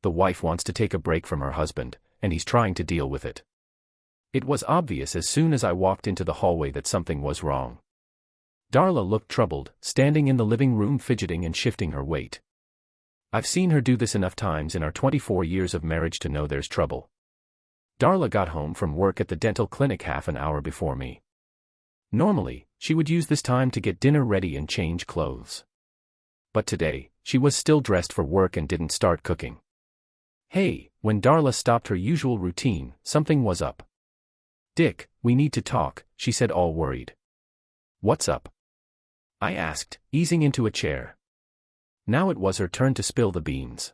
the wife wants to take a break from her husband, and he's trying to deal with it. It was obvious as soon as I walked into the hallway that something was wrong. Darla looked troubled, standing in the living room fidgeting and shifting her weight. I've seen her do this enough times in our 24 years of marriage to know there's trouble. Darla got home from work at the dental clinic half an hour before me. Normally, she would use this time to get dinner ready and change clothes. But today, she was still dressed for work and didn't start cooking. Hey, when Darla stopped her usual routine, something was up. Dick, we need to talk, she said, all worried. What's up? I asked, easing into a chair. Now it was her turn to spill the beans.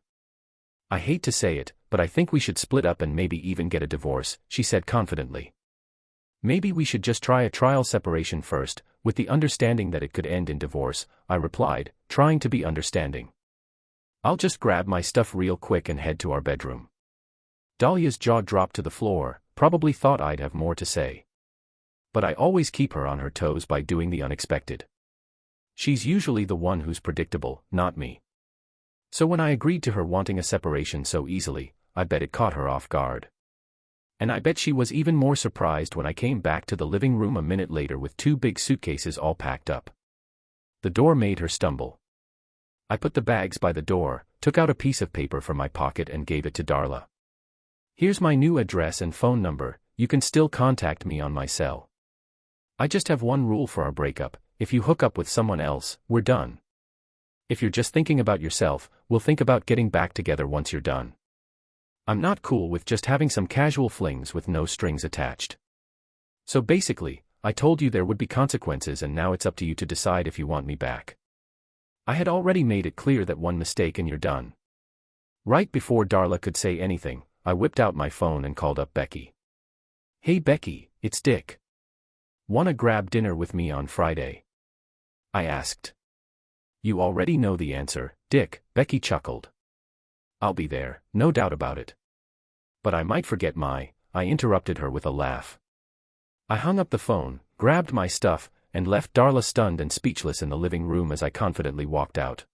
I hate to say it, but I think we should split up and maybe even get a divorce, she said confidently. Maybe we should just try a trial separation first, with the understanding that it could end in divorce, I replied, trying to be understanding. I'll just grab my stuff real quick and head to our bedroom. Dahlia's jaw dropped to the floor, probably thought I'd have more to say. But I always keep her on her toes by doing the unexpected. She's usually the one who's predictable, not me. So when I agreed to her wanting a separation so easily, I bet it caught her off guard. And I bet she was even more surprised when I came back to the living room a minute later with 2 big suitcases all packed up. The door made her stumble. I put the bags by the door, took out a piece of paper from my pocket and gave it to Darla. Here's my new address and phone number, you can still contact me on my cell. I just have one rule for our breakup: if you hook up with someone else, we're done. If you're just thinking about yourself, we'll think about getting back together once you're done. I'm not cool with just having some casual flings with no strings attached. So basically, I told you there would be consequences and now it's up to you to decide if you want me back. I had already made it clear that one mistake and you're done. Right before Darla could say anything, I whipped out my phone and called up Becky. Hey Becky, it's Dick. Wanna grab dinner with me on Friday? I asked. You already know the answer, Dick, Becky chuckled. I'll be there, no doubt about it. But I might forget I interrupted her with a laugh. I hung up the phone, grabbed my stuff, and left Darla stunned and speechless in the living room as I confidently walked out.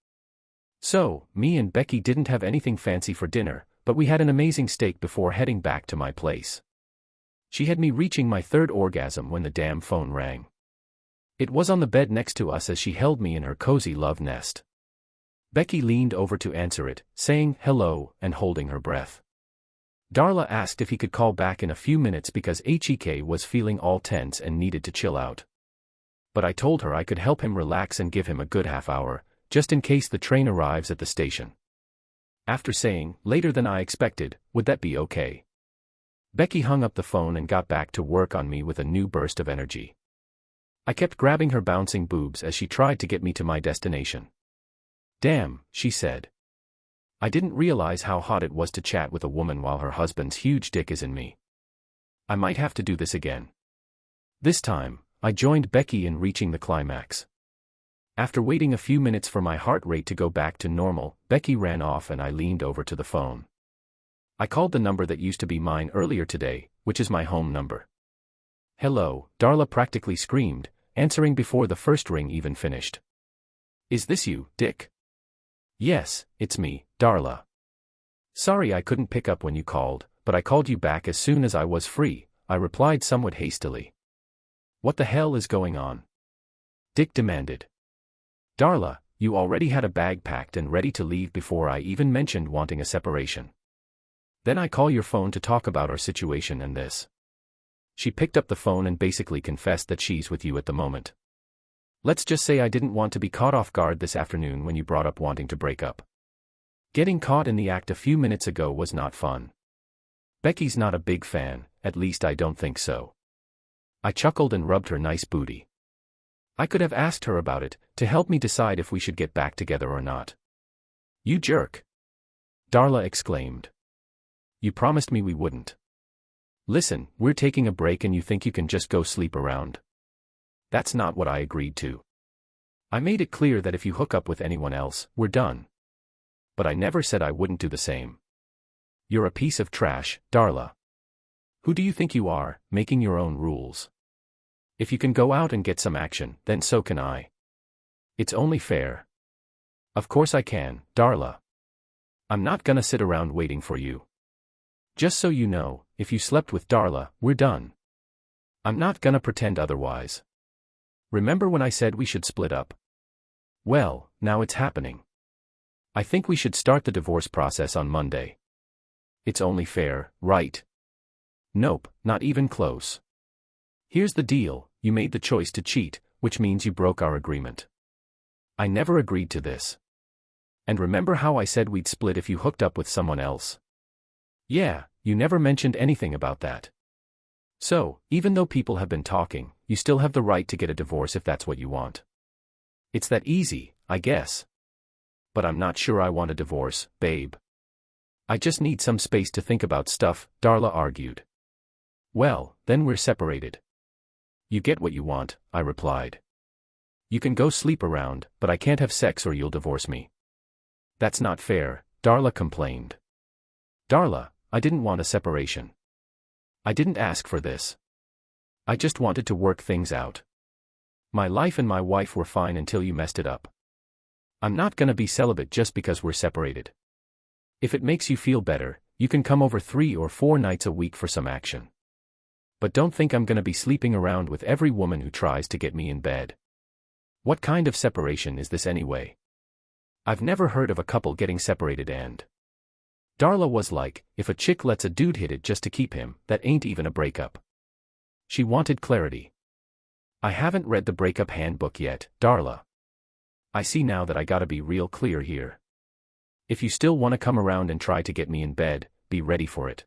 So, me and Becky didn't have anything fancy for dinner, but we had an amazing steak before heading back to my place. She had me reaching my 3rd orgasm when the damn phone rang. It was on the bed next to us as she held me in her cozy love nest. Becky leaned over to answer it, saying hello and holding her breath. Darla asked if he could call back in a few minutes because HEK was feeling all tense and needed to chill out. But I told her I could help him relax and give him a good half hour, just in case the train arrives at the station. After saying, later than I expected, would that be okay? Becky hung up the phone and got back to work on me with a new burst of energy. I kept grabbing her bouncing boobs as she tried to get me to my destination. Damn, she said. I didn't realize how hot it was to chat with a woman while her husband's huge dick is in me. I might have to do this again. This time, I joined Becky in reaching the climax. After waiting a few minutes for my heart rate to go back to normal, Becky ran off and I leaned over to the phone. I called the number that used to be mine earlier today, which is my home number. Hello, Darla practically screamed, answering before the first ring even finished. Is this you, Dick? Yes, it's me, Darla. Sorry I couldn't pick up when you called, but I called you back as soon as I was free, I replied somewhat hastily. What the hell is going on? Dick demanded. Darla, you already had a bag packed and ready to leave before I even mentioned wanting a separation. Then I call your phone to talk about our situation and this. She picked up the phone and basically confessed that she's with you at the moment. Let's just say I didn't want to be caught off guard this afternoon when you brought up wanting to break up. Getting caught in the act a few minutes ago was not fun. Becky's not a big fan, at least I don't think so. I chuckled and rubbed her nice booty. I could have asked her about it, to help me decide if we should get back together or not. You jerk! Darla exclaimed. You promised me we wouldn't. Listen, we're taking a break and you think you can just go sleep around? That's not what I agreed to. I made it clear that if you hook up with anyone else, we're done. But I never said I wouldn't do the same. You're a piece of trash, Darla. Who do you think you are, making your own rules? If you can go out and get some action, then so can I. It's only fair. Of course I can, Darla. I'm not gonna sit around waiting for you. Just so you know, if you slept with Darla, we're done. I'm not gonna pretend otherwise. Remember when I said we should split up? Well, now it's happening. I think we should start the divorce process on Monday. It's only fair, right? Nope, not even close. Here's the deal, you made the choice to cheat, which means you broke our agreement. I never agreed to this. And remember how I said we'd split if you hooked up with someone else? Yeah, you never mentioned anything about that. So, even though people have been talking, you still have the right to get a divorce if that's what you want. It's that easy, I guess. But I'm not sure I want a divorce, babe. I just need some space to think about stuff, Darla argued. Well, then we're separated. You get what you want, I replied. You can go sleep around, but I can't have sex or you'll divorce me. That's not fair, Darla complained. Darla, I didn't want a separation. I didn't ask for this. I just wanted to work things out. My life and my wife were fine until you messed it up. I'm not gonna be celibate just because we're separated. If it makes you feel better, you can come over 3 or 4 nights a week for some action. But don't think I'm gonna be sleeping around with every woman who tries to get me in bed. What kind of separation is this anyway? I've never heard of a couple getting separated and... Darla was like, if a chick lets a dude hit it just to keep him, that ain't even a breakup. She wanted clarity. I haven't read the breakup handbook yet, Darla. I see now that I gotta be real clear here. If you still wanna come around and try to get me in bed, be ready for it.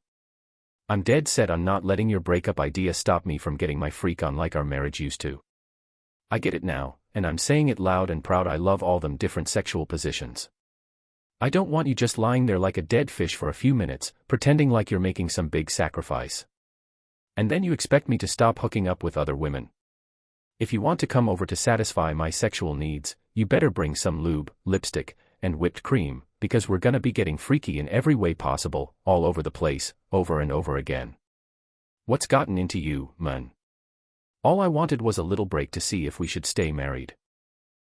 I'm dead set on not letting your breakup idea stop me from getting my freak on like our marriage used to. I get it now, and I'm saying it loud and proud. I love all them different sexual positions. I don't want you just lying there like a dead fish for a few minutes, pretending like you're making some big sacrifice. And then you expect me to stop hooking up with other women. If you want to come over to satisfy my sexual needs, you better bring some lube, lipstick, and whipped cream, because we're gonna be getting freaky in every way possible, all over the place, over and over again. What's gotten into you, man? All I wanted was a little break to see if we should stay married.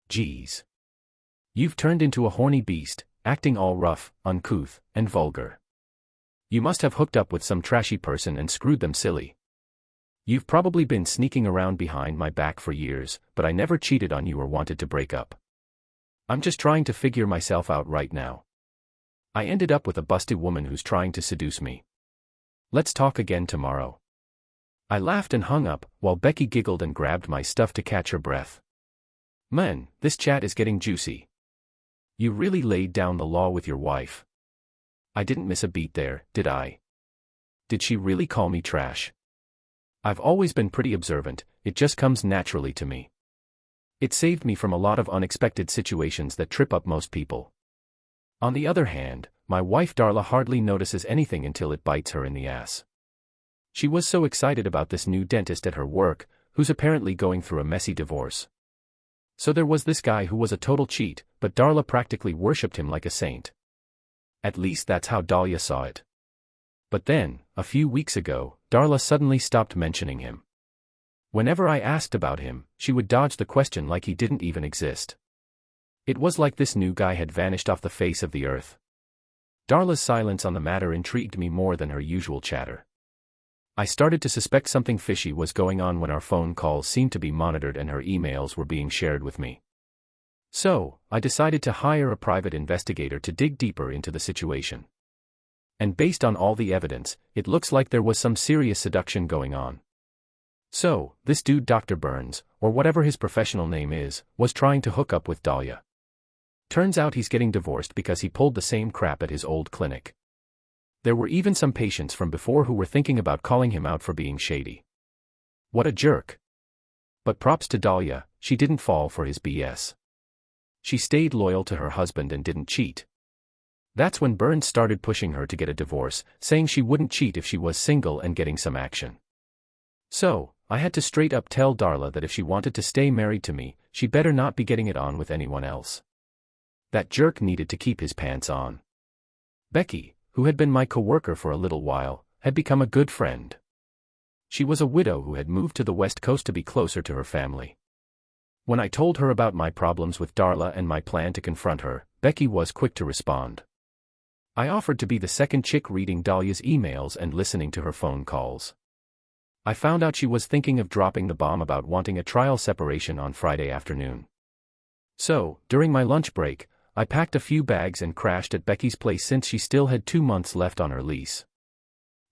Geez. You've turned into a horny beast, acting all rough, uncouth, and vulgar. You must have hooked up with some trashy person and screwed them silly. You've probably been sneaking around behind my back for years, but I never cheated on you or wanted to break up. I'm just trying to figure myself out right now. I ended up with a busted woman who's trying to seduce me. Let's talk again tomorrow. I laughed and hung up, while Becky giggled and grabbed my stuff to catch her breath. Man, this chat is getting juicy. You really laid down the law with your wife. I didn't miss a beat there, did I? Did she really call me trash? I've always been pretty observant, it just comes naturally to me. It saved me from a lot of unexpected situations that trip up most people. On the other hand, my wife Darla hardly notices anything until it bites her in the ass. She was so excited about this new dentist at her work, who's apparently going through a messy divorce. So there was this guy who was a total cheat, but Darla practically worshipped him like a saint. At least that's how Dahlia saw it. But then, a few weeks ago, Darla suddenly stopped mentioning him. Whenever I asked about him, she would dodge the question like he didn't even exist. It was like this new guy had vanished off the face of the earth. Darla's silence on the matter intrigued me more than her usual chatter. I started to suspect something fishy was going on when our phone calls seemed to be monitored and her emails were being shared with me. So, I decided to hire a private investigator to dig deeper into the situation. And based on all the evidence, it looks like there was some serious seduction going on. So, this dude Dr. Burns, or whatever his professional name is, was trying to hook up with Dahlia. Turns out he's getting divorced because he pulled the same crap at his old clinic. There were even some patients from before who were thinking about calling him out for being shady. What a jerk. But props to Dahlia, she didn't fall for his BS. She stayed loyal to her husband and didn't cheat. That's when Burns started pushing her to get a divorce, saying she wouldn't cheat if she was single and getting some action. So, I had to straight up tell Darla that if she wanted to stay married to me, she better not be getting it on with anyone else. That jerk needed to keep his pants on. Becky, who had been my coworker for a little while, had become a good friend. She was a widow who had moved to the West Coast to be closer to her family. When I told her about my problems with Darla and my plan to confront her, Becky was quick to respond. I offered to be the second chick reading Dahlia's emails and listening to her phone calls. I found out she was thinking of dropping the bomb about wanting a trial separation on Friday afternoon. So, during my lunch break, I packed a few bags and crashed at Becky's place since she still had 2 months left on her lease.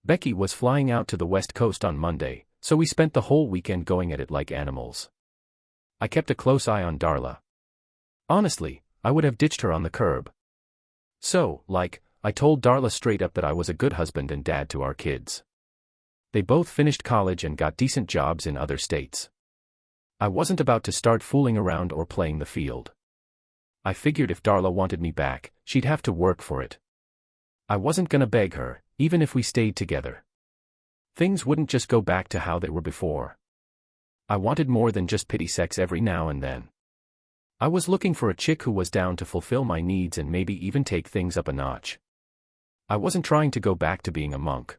Becky was flying out to the West Coast on Monday, so we spent the whole weekend going at it like animals. I kept a close eye on Darla. Honestly, I would have ditched her on the curb. So, I told Darla straight up that I was a good husband and dad to our kids. They both finished college and got decent jobs in other states. I wasn't about to start fooling around or playing the field. I figured if Darla wanted me back, she'd have to work for it. I wasn't gonna beg her, even if we stayed together. Things wouldn't just go back to how they were before. I wanted more than just pity sex every now and then. I was looking for a chick who was down to fulfill my needs and maybe even take things up a notch. I wasn't trying to go back to being a monk.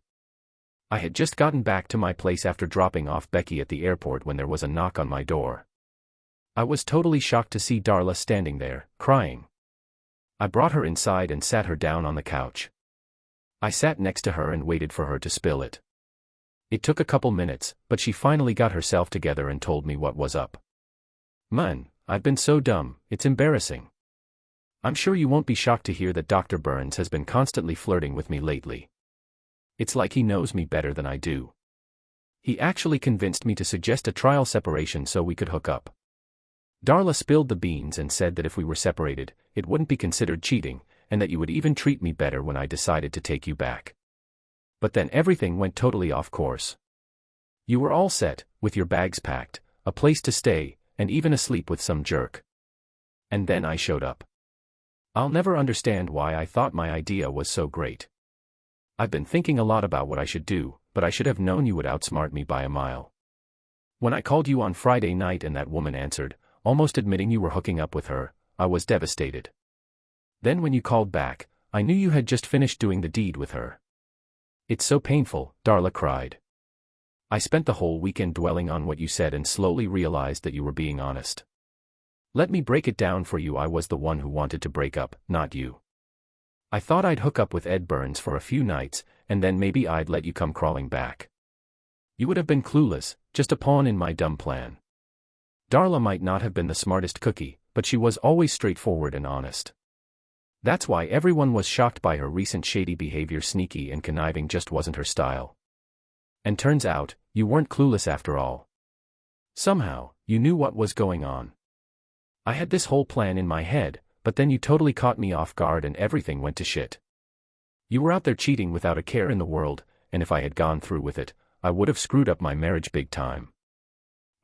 I had just gotten back to my place after dropping off Becky at the airport when there was a knock on my door. I was totally shocked to see Darla standing there, crying. I brought her inside and sat her down on the couch. I sat next to her and waited for her to spill it. It took a couple minutes, but she finally got herself together and told me what was up. Man, I've been so dumb, it's embarrassing. I'm sure you won't be shocked to hear that Dr. Burns has been constantly flirting with me lately. It's like he knows me better than I do. He actually convinced me to suggest a trial separation so we could hook up. Darla spilled the beans and said that if we were separated, it wouldn't be considered cheating, and that you would even treat me better when I decided to take you back. But then everything went totally off course. You were all set, with your bags packed, a place to stay, and even asleep with some jerk. And then I showed up. I'll never understand why I thought my idea was so great. I've been thinking a lot about what I should do, but I should have known you would outsmart me by a mile. When I called you on Friday night and that woman answered, almost admitting you were hooking up with her, I was devastated. Then when you called back, I knew you had just finished doing the deed with her. It's so painful, Darla cried. I spent the whole weekend dwelling on what you said and slowly realized that you were being honest. Let me break it down for you. I was the one who wanted to break up, not you. I thought I'd hook up with Ed Burns for a few nights, and then maybe I'd let you come crawling back. You would have been clueless, just a pawn in my dumb plan. Darla might not have been the smartest cookie, but she was always straightforward and honest. That's why everyone was shocked by her recent shady behavior. Sneaky and conniving just wasn't her style. And turns out, you weren't clueless after all. Somehow, you knew what was going on. I had this whole plan in my head, but then you totally caught me off guard and everything went to shit. You were out there cheating without a care in the world, and if I had gone through with it, I would have screwed up my marriage big time.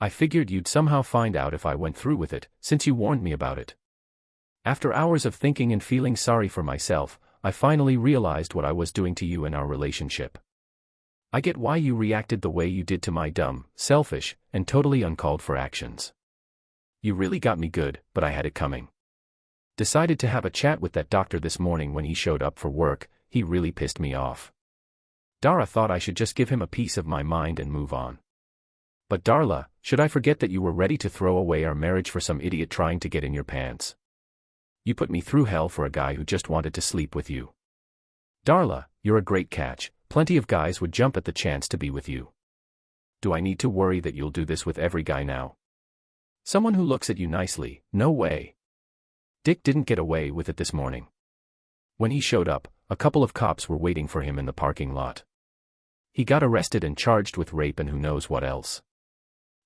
I figured you'd somehow find out if I went through with it, since you warned me about it. After hours of thinking and feeling sorry for myself, I finally realized what I was doing to you in our relationship. I get why you reacted the way you did to my dumb, selfish, and totally uncalled for actions. You really got me good, but I had it coming. Decided to have a chat with that doctor this morning when he showed up for work. He really pissed me off. Dara thought I should just give him a piece of my mind and move on. But Darla, should I forget that you were ready to throw away our marriage for some idiot trying to get in your pants? You put me through hell for a guy who just wanted to sleep with you. Darla, you're a great catch. Plenty of guys would jump at the chance to be with you. Do I need to worry that you'll do this with every guy now? Someone who looks at you nicely, no way. Dick didn't get away with it this morning. When he showed up, a couple of cops were waiting for him in the parking lot. He got arrested and charged with rape and who knows what else.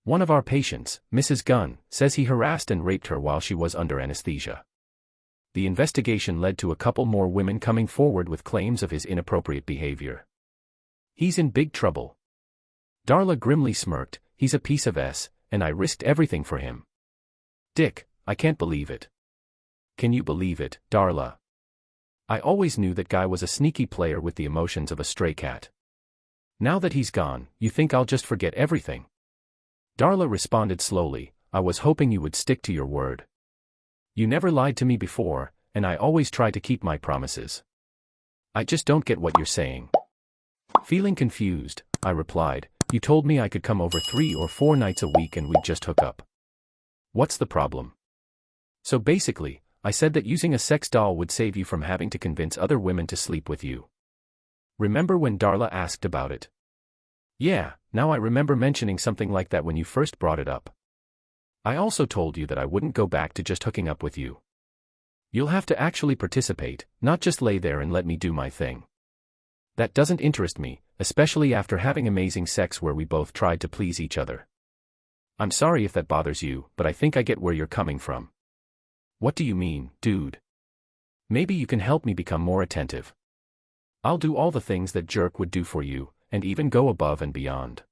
One of our patients, Mrs. Gunn, says he harassed and raped her while she was under anesthesia. The investigation led to a couple more women coming forward with claims of his inappropriate behavior. He's in big trouble. Darla grimly smirked. He's a piece of S, and I risked everything for him. Dick, I can't believe it. Can you believe it, Darla? I always knew that guy was a sneaky player with the emotions of a stray cat. Now that he's gone, you think I'll just forget everything? Darla responded slowly. I was hoping you would stick to your word. You never lied to me before, and I always try to keep my promises. I just don't get what you're saying. Feeling confused, I replied, you told me I could come over 3 or 4 nights a week and we'd just hook up. What's the problem? So basically, I said that using a sex doll would save you from having to convince other women to sleep with you. Remember when Darla asked about it? Yeah, now I remember mentioning something like that when you first brought it up. I also told you that I wouldn't go back to just hooking up with you. You'll have to actually participate, not just lay there and let me do my thing. That doesn't interest me, especially after having amazing sex where we both tried to please each other. I'm sorry if that bothers you, but I think I get where you're coming from. What do you mean, dude? Maybe you can help me become more attentive. I'll do all the things that jerk would do for you, and even go above and beyond.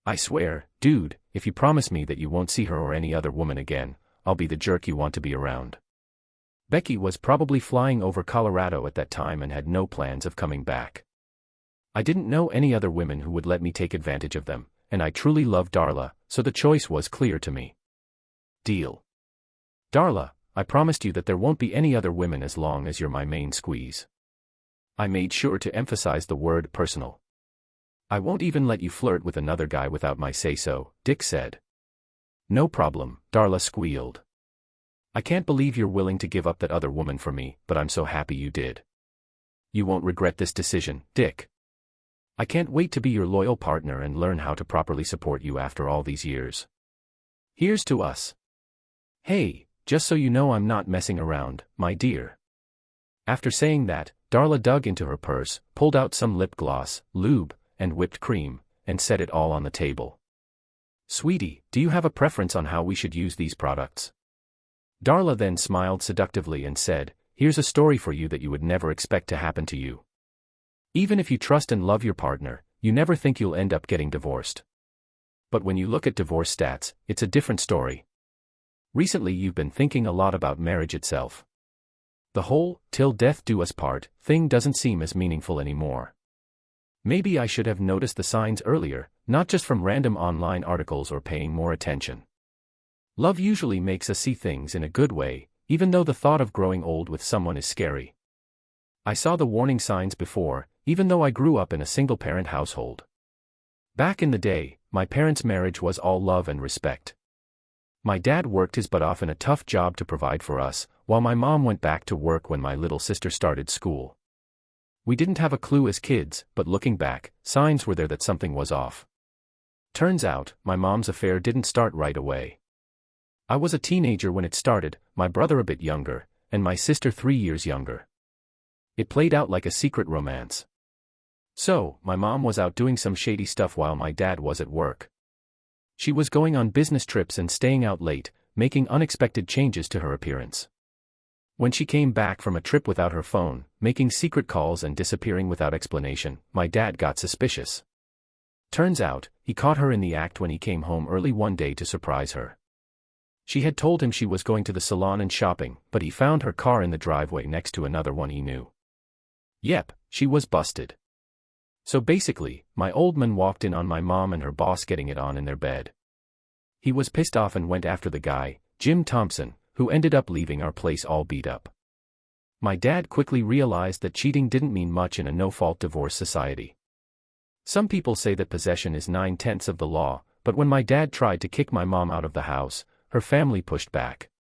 I swear, dude, if you promise me that you won't see her or any other woman again, I'll be the jerk you want to be around. Becky was probably flying over Colorado at that time and had no plans of coming back. I didn't know any other women who would let me take advantage of them, and I truly loved Darla, so the choice was clear to me. Deal. Darla, I promised you that there won't be any other women as long as you're my main squeeze. I made sure to emphasize the word personal. I won't even let you flirt with another guy without my say-so, Dick said. No problem, Darla squealed. I can't believe you're willing to give up that other woman for me, but I'm so happy you did. You won't regret this decision, Dick. I can't wait to be your loyal partner and learn how to properly support you after all these years. Here's to us. Hey, just so you know I'm not messing around, my dear. After saying that, Darla dug into her purse, pulled out some lip gloss, lube, and whipped cream, and set it all on the table. Sweetie, do you have a preference on how we should use these products? Darla then smiled seductively and said, here's a story for you that you would never expect to happen to you. Even if you trust and love your partner, you never think you'll end up getting divorced. But when you look at divorce stats, it's a different story. Recently you've been thinking a lot about marriage itself. The whole, till death do us part, thing doesn't seem as meaningful anymore. Maybe I should have noticed the signs earlier, not just from random online articles or paying more attention. Love usually makes us see things in a good way, even though the thought of growing old with someone is scary. I saw the warning signs before, even though I grew up in a single-parent household. Back in the day, my parents' marriage was all love and respect. My dad worked his butt off in a tough job to provide for us, while my mom went back to work when my little sister started school. We didn't have a clue as kids, but looking back, signs were there that something was off. Turns out, my mom's affair didn't start right away. I was a teenager when it started, my brother a bit younger, and my sister 3 years younger. It played out like a secret romance. So, my mom was out doing some shady stuff while my dad was at work. She was going on business trips and staying out late, making unexpected changes to her appearance. When she came back from a trip without her phone, making secret calls and disappearing without explanation, my dad got suspicious. Turns out, he caught her in the act when he came home early one day to surprise her. She had told him she was going to the salon and shopping, but he found her car in the driveway next to another one he knew. Yep, she was busted. So basically, my old man walked in on my mom and her boss getting it on in their bed. He was pissed off and went after the guy, Jim Thompson, who ended up leaving our place all beat up. My dad quickly realized that cheating didn't mean much in a no-fault divorce society. Some people say that possession is 9/10 of the law, but when my dad tried to kick my mom out of the house, her family pushed back.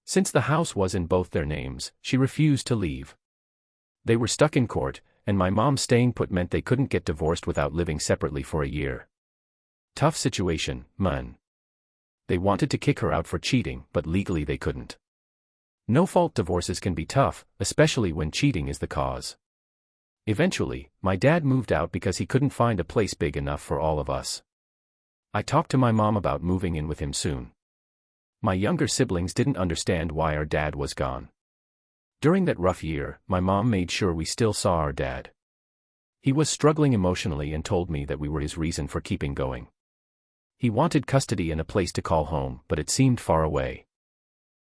Since the house was in both their names, she refused to leave. They were stuck in court, and my mom staying put meant they couldn't get divorced without living separately for a year. Tough situation, man. They wanted to kick her out for cheating, but legally they couldn't. No-fault divorces can be tough, especially when cheating is the cause. Eventually, my dad moved out because he couldn't find a place big enough for all of us. I talked to my mom about moving in with him soon. My younger siblings didn't understand why our dad was gone. During that rough year, my mom made sure we still saw our dad. He was struggling emotionally and told me that we were his reason for keeping going. He wanted custody and a place to call home, but it seemed far away.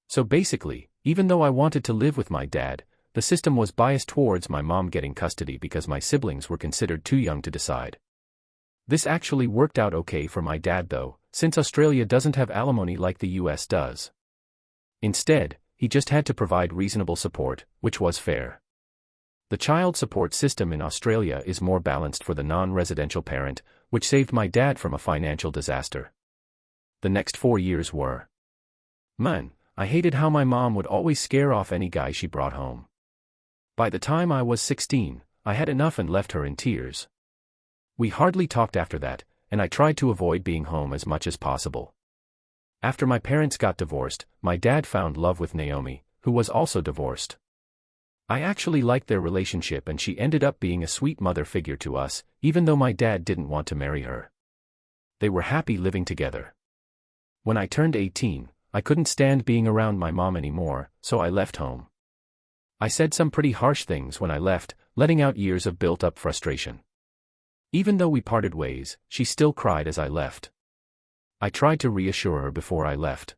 So basically, even though I wanted to live with my dad, the system was biased towards my mom getting custody because my siblings were considered too young to decide. This actually worked out okay for my dad though, since Australia doesn't have alimony like the US does. Instead, he just had to provide reasonable support, which was fair. The child support system in Australia is more balanced for the non-residential parent, which saved my dad from a financial disaster. The next 4 years were. Man, I hated how my mom would always scare off any guy she brought home. By the time I was 16, I had enough and left her in tears. We hardly talked after that, and I tried to avoid being home as much as possible. After my parents got divorced, my dad found love with Naomi, who was also divorced. I actually liked their relationship and she ended up being a sweet mother figure to us, even though my dad didn't want to marry her. They were happy living together. When I turned 18, I couldn't stand being around my mom anymore, so I left home. I said some pretty harsh things when I left, letting out years of built-up frustration. Even though we parted ways, she still cried as I left. I tried to reassure her before I left.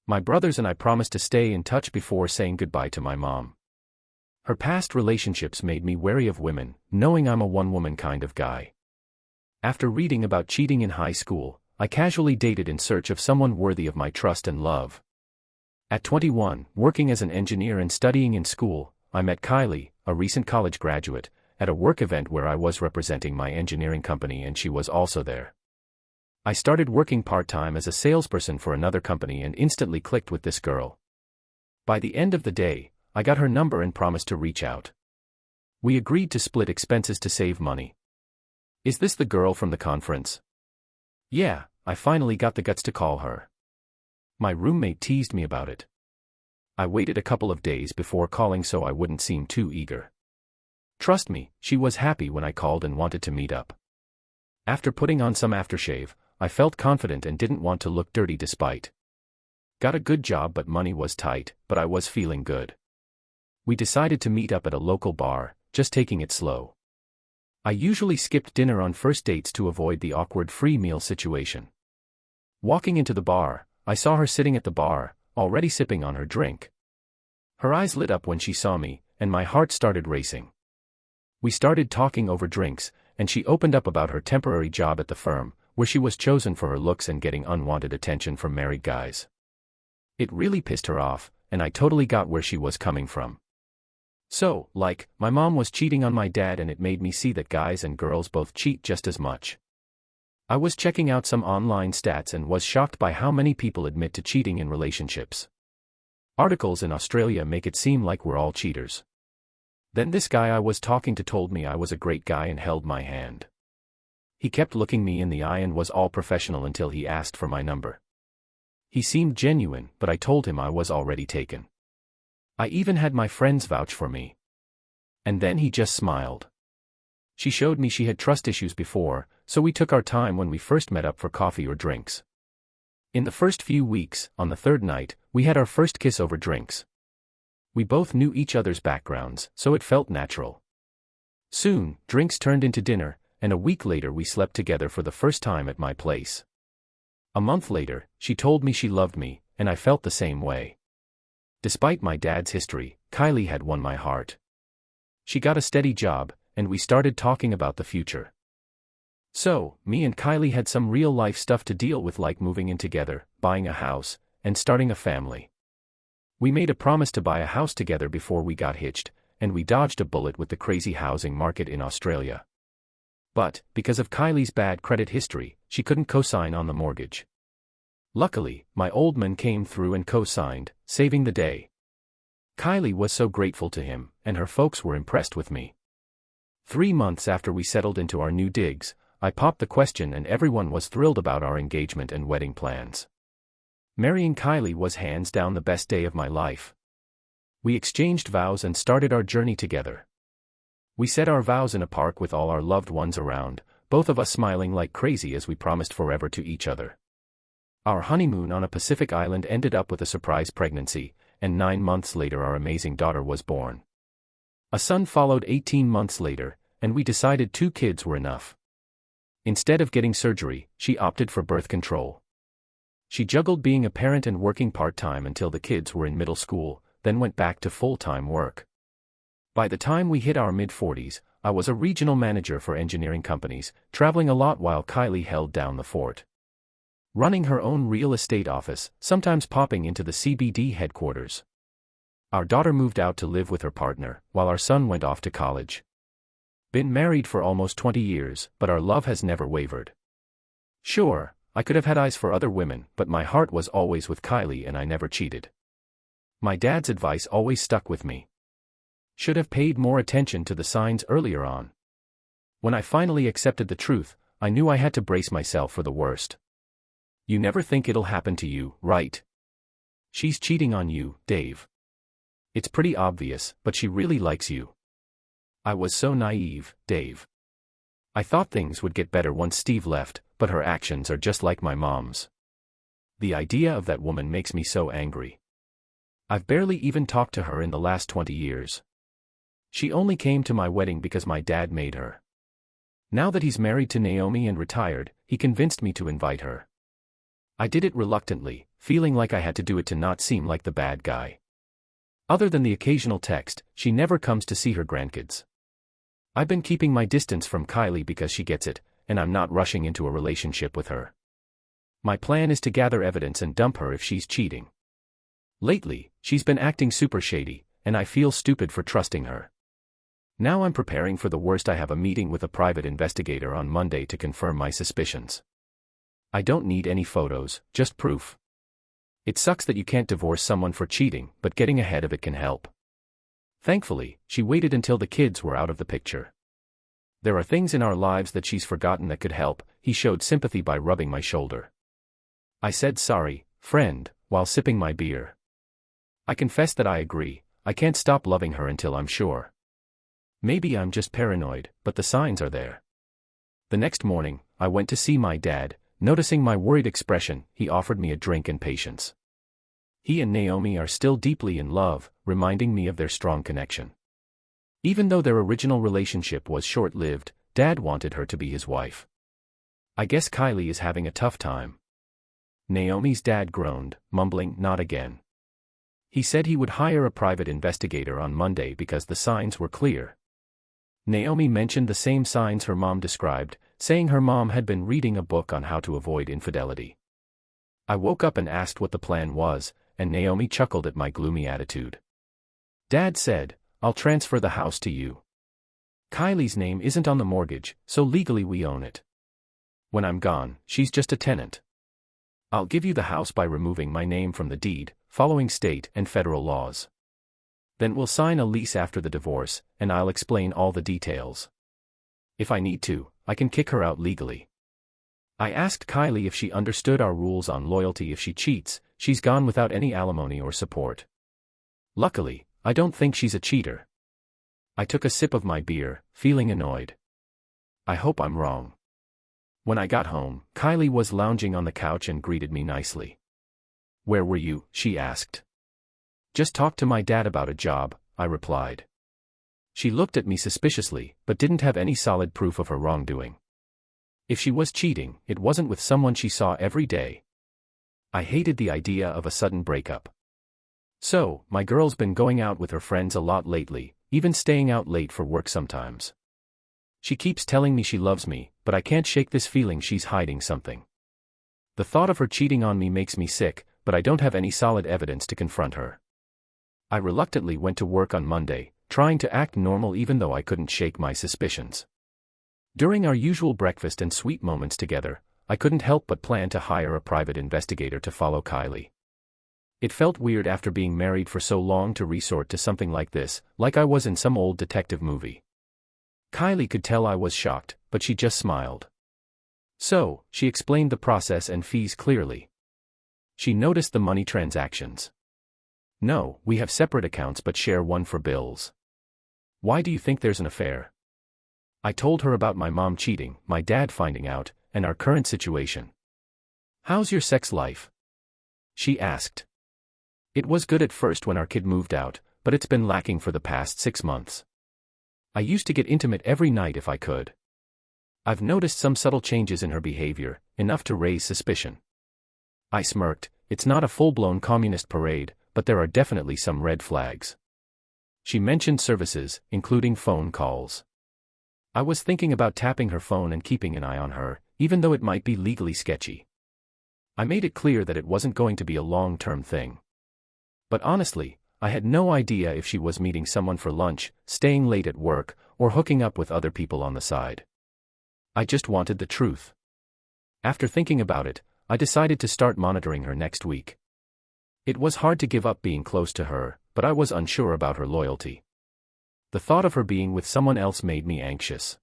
My brothers and I promised to stay in touch before saying goodbye to my mom. Her past relationships made me wary of women, knowing I'm a one-woman kind of guy. After reading about cheating in high school, I casually dated in search of someone worthy of my trust and love. At 21, working as an engineer and studying in school, I met Kylie, a recent college graduate, at a work event where I was representing my engineering company and she was also there. I started working part-time as a salesperson for another company and instantly clicked with this girl. By the end of the day, I got her number and promised to reach out. We agreed to split expenses to save money. Is this the girl from the conference? Yeah, I finally got the guts to call her. My roommate teased me about it. I waited a couple of days before calling so I wouldn't seem too eager. Trust me, she was happy when I called and wanted to meet up. After putting on some aftershave, I felt confident and didn't want to look dirty despite. Got a good job but money was tight, but I was feeling good. We decided to meet up at a local bar, just taking it slow. I usually skipped dinner on first dates to avoid the awkward free meal situation. Walking into the bar, I saw her sitting at the bar, already sipping on her drink. Her eyes lit up when she saw me, and my heart started racing. We started talking over drinks, and she opened up about her temporary job at the firm, where she was chosen for her looks and getting unwanted attention from married guys. It really pissed her off, and I totally got where she was coming from. So, my mom was cheating on my dad and it made me see that guys and girls both cheat just as much. I was checking out some online stats and was shocked by how many people admit to cheating in relationships. Articles in Australia make it seem like we're all cheaters. Then this guy I was talking to told me I was a great guy and held my hand. He kept looking me in the eye and was all professional until he asked for my number. He seemed genuine, but I told him I was already taken. I even had my friends vouch for me. And then he just smiled. She showed me she had trust issues before, so we took our time when we first met up for coffee or drinks. In the first few weeks, on the third night, we had our first kiss over drinks. We both knew each other's backgrounds, so it felt natural. Soon, drinks turned into dinner, and a week later we slept together for the first time at my place. A month later, she told me she loved me, and I felt the same way. Despite my dad's history, Kylie had won my heart. She got a steady job, and we started talking about the future. So, me and Kylie had some real-life stuff to deal with, like moving in together, buying a house, and starting a family. We made a promise to buy a house together before we got hitched, and we dodged a bullet with the crazy housing market in Australia. But, because of Kylie's bad credit history, she couldn't co-sign on the mortgage. Luckily, my old man came through and co-signed, saving the day. Kylie was so grateful to him, and her folks were impressed with me. 3 months after we settled into our new digs, I popped the question and everyone was thrilled about our engagement and wedding plans. Marrying Kylie was hands down the best day of my life. We exchanged vows and started our journey together. We said our vows in a park with all our loved ones around, both of us smiling like crazy as we promised forever to each other. Our honeymoon on a Pacific island ended up with a surprise pregnancy, and 9 months later our amazing daughter was born. A son followed 18 months later, and we decided 2 kids were enough. Instead of getting surgery, she opted for birth control. She juggled being a parent and working part-time until the kids were in middle school, then went back to full-time work. By the time we hit our mid-40s, I was a regional manager for engineering companies, traveling a lot while Kylie held down the fort. Running her own real estate office, sometimes popping into the CBD headquarters. Our daughter moved out to live with her partner, while our son went off to college. Been married for almost 20 years, but our love has never wavered. Sure, I could have had eyes for other women, but my heart was always with Kylie and I never cheated. My dad's advice always stuck with me. Should have paid more attention to the signs earlier on. When I finally accepted the truth, I knew I had to brace myself for the worst. You never think it'll happen to you, right? She's cheating on you, Dave. It's pretty obvious, but she really likes you. I was so naive, Dave. I thought things would get better once Steve left, but her actions are just like my mom's. The idea of that woman makes me so angry. I've barely even talked to her in the last 20 years. She only came to my wedding because my dad made her. Now that he's married to Naomi and retired, he convinced me to invite her. I did it reluctantly, feeling like I had to do it to not seem like the bad guy. Other than the occasional text, she never comes to see her grandkids. I've been keeping my distance from Kylie because she gets it, and I'm not rushing into a relationship with her. My plan is to gather evidence and dump her if she's cheating. Lately, she's been acting super shady, and I feel stupid for trusting her. Now I'm preparing for the worst. I have a meeting with a private investigator on Monday to confirm my suspicions. I don't need any photos, just proof. It sucks that you can't divorce someone for cheating, but getting ahead of it can help. Thankfully, she waited until the kids were out of the picture. There are things in our lives that she's forgotten that could help. He showed sympathy by rubbing my shoulder. I said sorry, friend, while sipping my beer. I confess that I agree, I can't stop loving her until I'm sure. Maybe I'm just paranoid, but the signs are there. The next morning, I went to see my dad. Noticing my worried expression, he offered me a drink and patience. He and Naomi are still deeply in love, reminding me of their strong connection. Even though their original relationship was short-lived, Dad wanted her to be his wife. I guess Kylie is having a tough time. Naomi's dad groaned, mumbling, "Not again." He said he would hire a private investigator on Monday because the signs were clear. Naomi mentioned the same signs her mom described, saying her mom had been reading a book on how to avoid infidelity. I woke up and asked what the plan was, and Naomi chuckled at my gloomy attitude. Dad said, "I'll transfer the house to you. Kylie's name isn't on the mortgage, so legally we own it. When I'm gone, she's just a tenant. I'll give you the house by removing my name from the deed, following state and federal laws. Then we'll sign a lease after the divorce, and I'll explain all the details. If I need to, I can kick her out legally." I asked Kylie if she understood our rules on loyalty. If she cheats, she's gone without any alimony or support. Luckily, I don't think she's a cheater. I took a sip of my beer, feeling annoyed. I hope I'm wrong. When I got home, Kylie was lounging on the couch and greeted me nicely. "Where were you?" she asked. "Just talked to my dad about a job," I replied. She looked at me suspiciously, but didn't have any solid proof of her wrongdoing. If she was cheating, it wasn't with someone she saw every day. I hated the idea of a sudden breakup. "So, my girl's been going out with her friends a lot lately, even staying out late for work sometimes. She keeps telling me she loves me, but I can't shake this feeling she's hiding something. The thought of her cheating on me makes me sick, but I don't have any solid evidence to confront her." I reluctantly went to work on Monday, trying to act normal even though I couldn't shake my suspicions. During our usual breakfast and sweet moments together, I couldn't help but plan to hire a private investigator to follow Kylie. It felt weird after being married for so long to resort to something like this, like I was in some old detective movie. Kylie could tell I was shocked, but she just smiled. So, she explained the process and fees clearly. She noticed the money transactions. "No, we have separate accounts but share one for bills. Why do you think there's an affair?" I told her about my mom cheating, my dad finding out, and our current situation. "How's your sex life?" she asked. "It was good at first when our kid moved out, but it's been lacking for the past 6 months. I used to get intimate every night if I could. I've noticed some subtle changes in her behavior, enough to raise suspicion." I smirked. It's not a full-blown communist parade, but there are definitely some red flags. She mentioned services, including phone calls. I was thinking about tapping her phone and keeping an eye on her, even though it might be legally sketchy. I made it clear that it wasn't going to be a long-term thing. But honestly, I had no idea if she was meeting someone for lunch, staying late at work, or hooking up with other people on the side. I just wanted the truth. After thinking about it, I decided to start monitoring her next week. It was hard to give up being close to her, but I was unsure about her loyalty. The thought of her being with someone else made me anxious.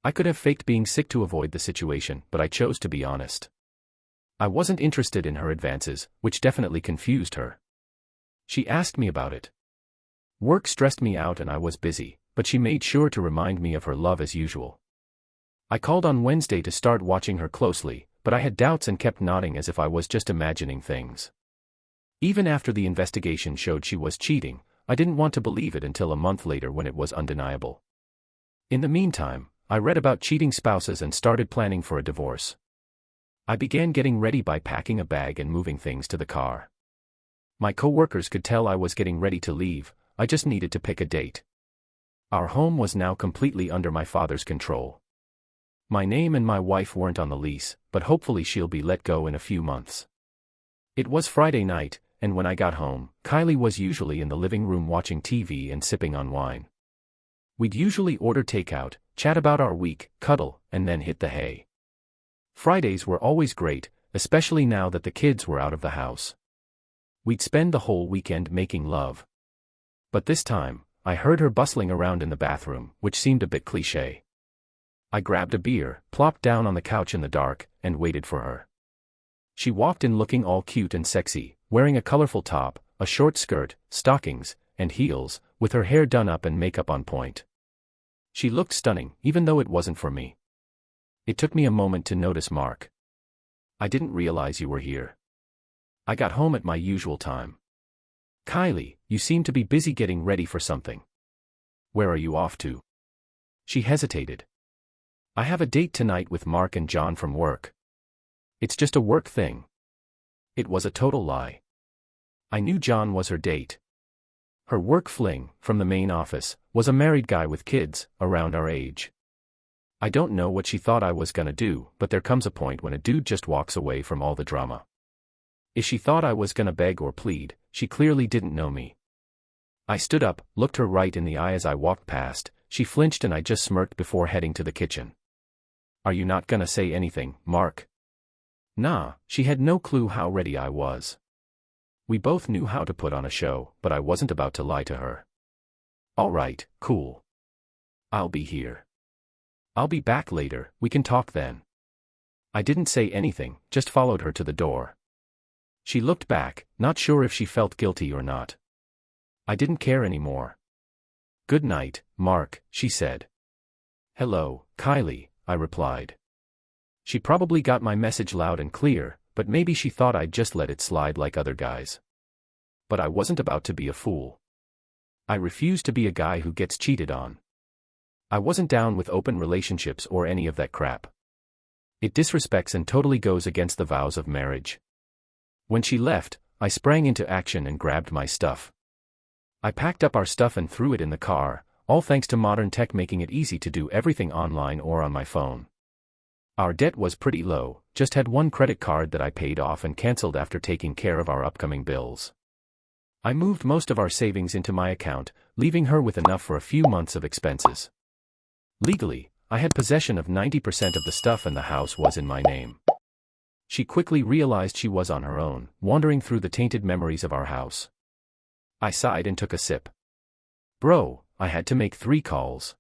I could have faked being sick to avoid the situation, but I chose to be honest. I wasn't interested in her advances, which definitely confused her. She asked me about it. Work stressed me out and I was busy, but she made sure to remind me of her love as usual. I called on Wednesday to start watching her closely, but I had doubts and kept nodding as if I was just imagining things. Even after the investigation showed she was cheating, I didn't want to believe it until a month later when it was undeniable. In the meantime, I read about cheating spouses and started planning for a divorce. I began getting ready by packing a bag and moving things to the car. My coworkers could tell I was getting ready to leave, I just needed to pick a date. Our home was now completely under my father's control. My name and my wife weren't on the lease, but hopefully she'll be let go in a few months. It was Friday night, and when I got home, Kylie was usually in the living room watching TV and sipping on wine. We'd usually order takeout, chat about our week, cuddle, and then hit the hay. Fridays were always great, especially now that the kids were out of the house. We'd spend the whole weekend making love. But this time, I heard her bustling around in the bathroom, which seemed a bit cliché. I grabbed a beer, plopped down on the couch in the dark, and waited for her. She walked in looking all cute and sexy, wearing a colorful top, a short skirt, stockings, and heels, with her hair done up and makeup on point. She looked stunning, even though it wasn't for me. It took me a moment to notice Mark. I didn't realize you were here. I got home at my usual time. Kylie, you seem to be busy getting ready for something. Where are you off to? She hesitated. I have a date tonight with Mark and John from work. It's just a work thing. It was a total lie. I knew John was her date. Her work fling, from the main office, was a married guy with kids, around our age. I don't know what she thought I was gonna do, but there comes a point when a dude just walks away from all the drama. If she thought I was gonna beg or plead, she clearly didn't know me. I stood up, looked her right in the eye as I walked past, she flinched and I just smirked before heading to the kitchen. Are you not gonna say anything, Mark? Nah, she had no clue how ready I was. We both knew how to put on a show, but I wasn't about to lie to her. All right, cool. I'll be here. I'll be back later, we can talk then. I didn't say anything, just followed her to the door. She looked back, not sure if she felt guilty or not. I didn't care anymore. Good night, Mark, she said. Hello, Kylie, I replied. She probably got my message loud and clear, but maybe she thought I'd just let it slide like other guys. But I wasn't about to be a fool. I refused to be a guy who gets cheated on. I wasn't down with open relationships or any of that crap. It disrespects and totally goes against the vows of marriage. When she left, I sprang into action and grabbed my stuff. I packed up our stuff and threw it in the car, all thanks to modern tech making it easy to do everything online or on my phone. Our debt was pretty low, just had one credit card that I paid off and canceled after taking care of our upcoming bills. I moved most of our savings into my account, leaving her with enough for a few months of expenses. Legally, I had possession of 90% of the stuff and the house was in my name. She quickly realized she was on her own, wandering through the tainted memories of our house. I sighed and took a sip. Bro, I had to make 3 calls.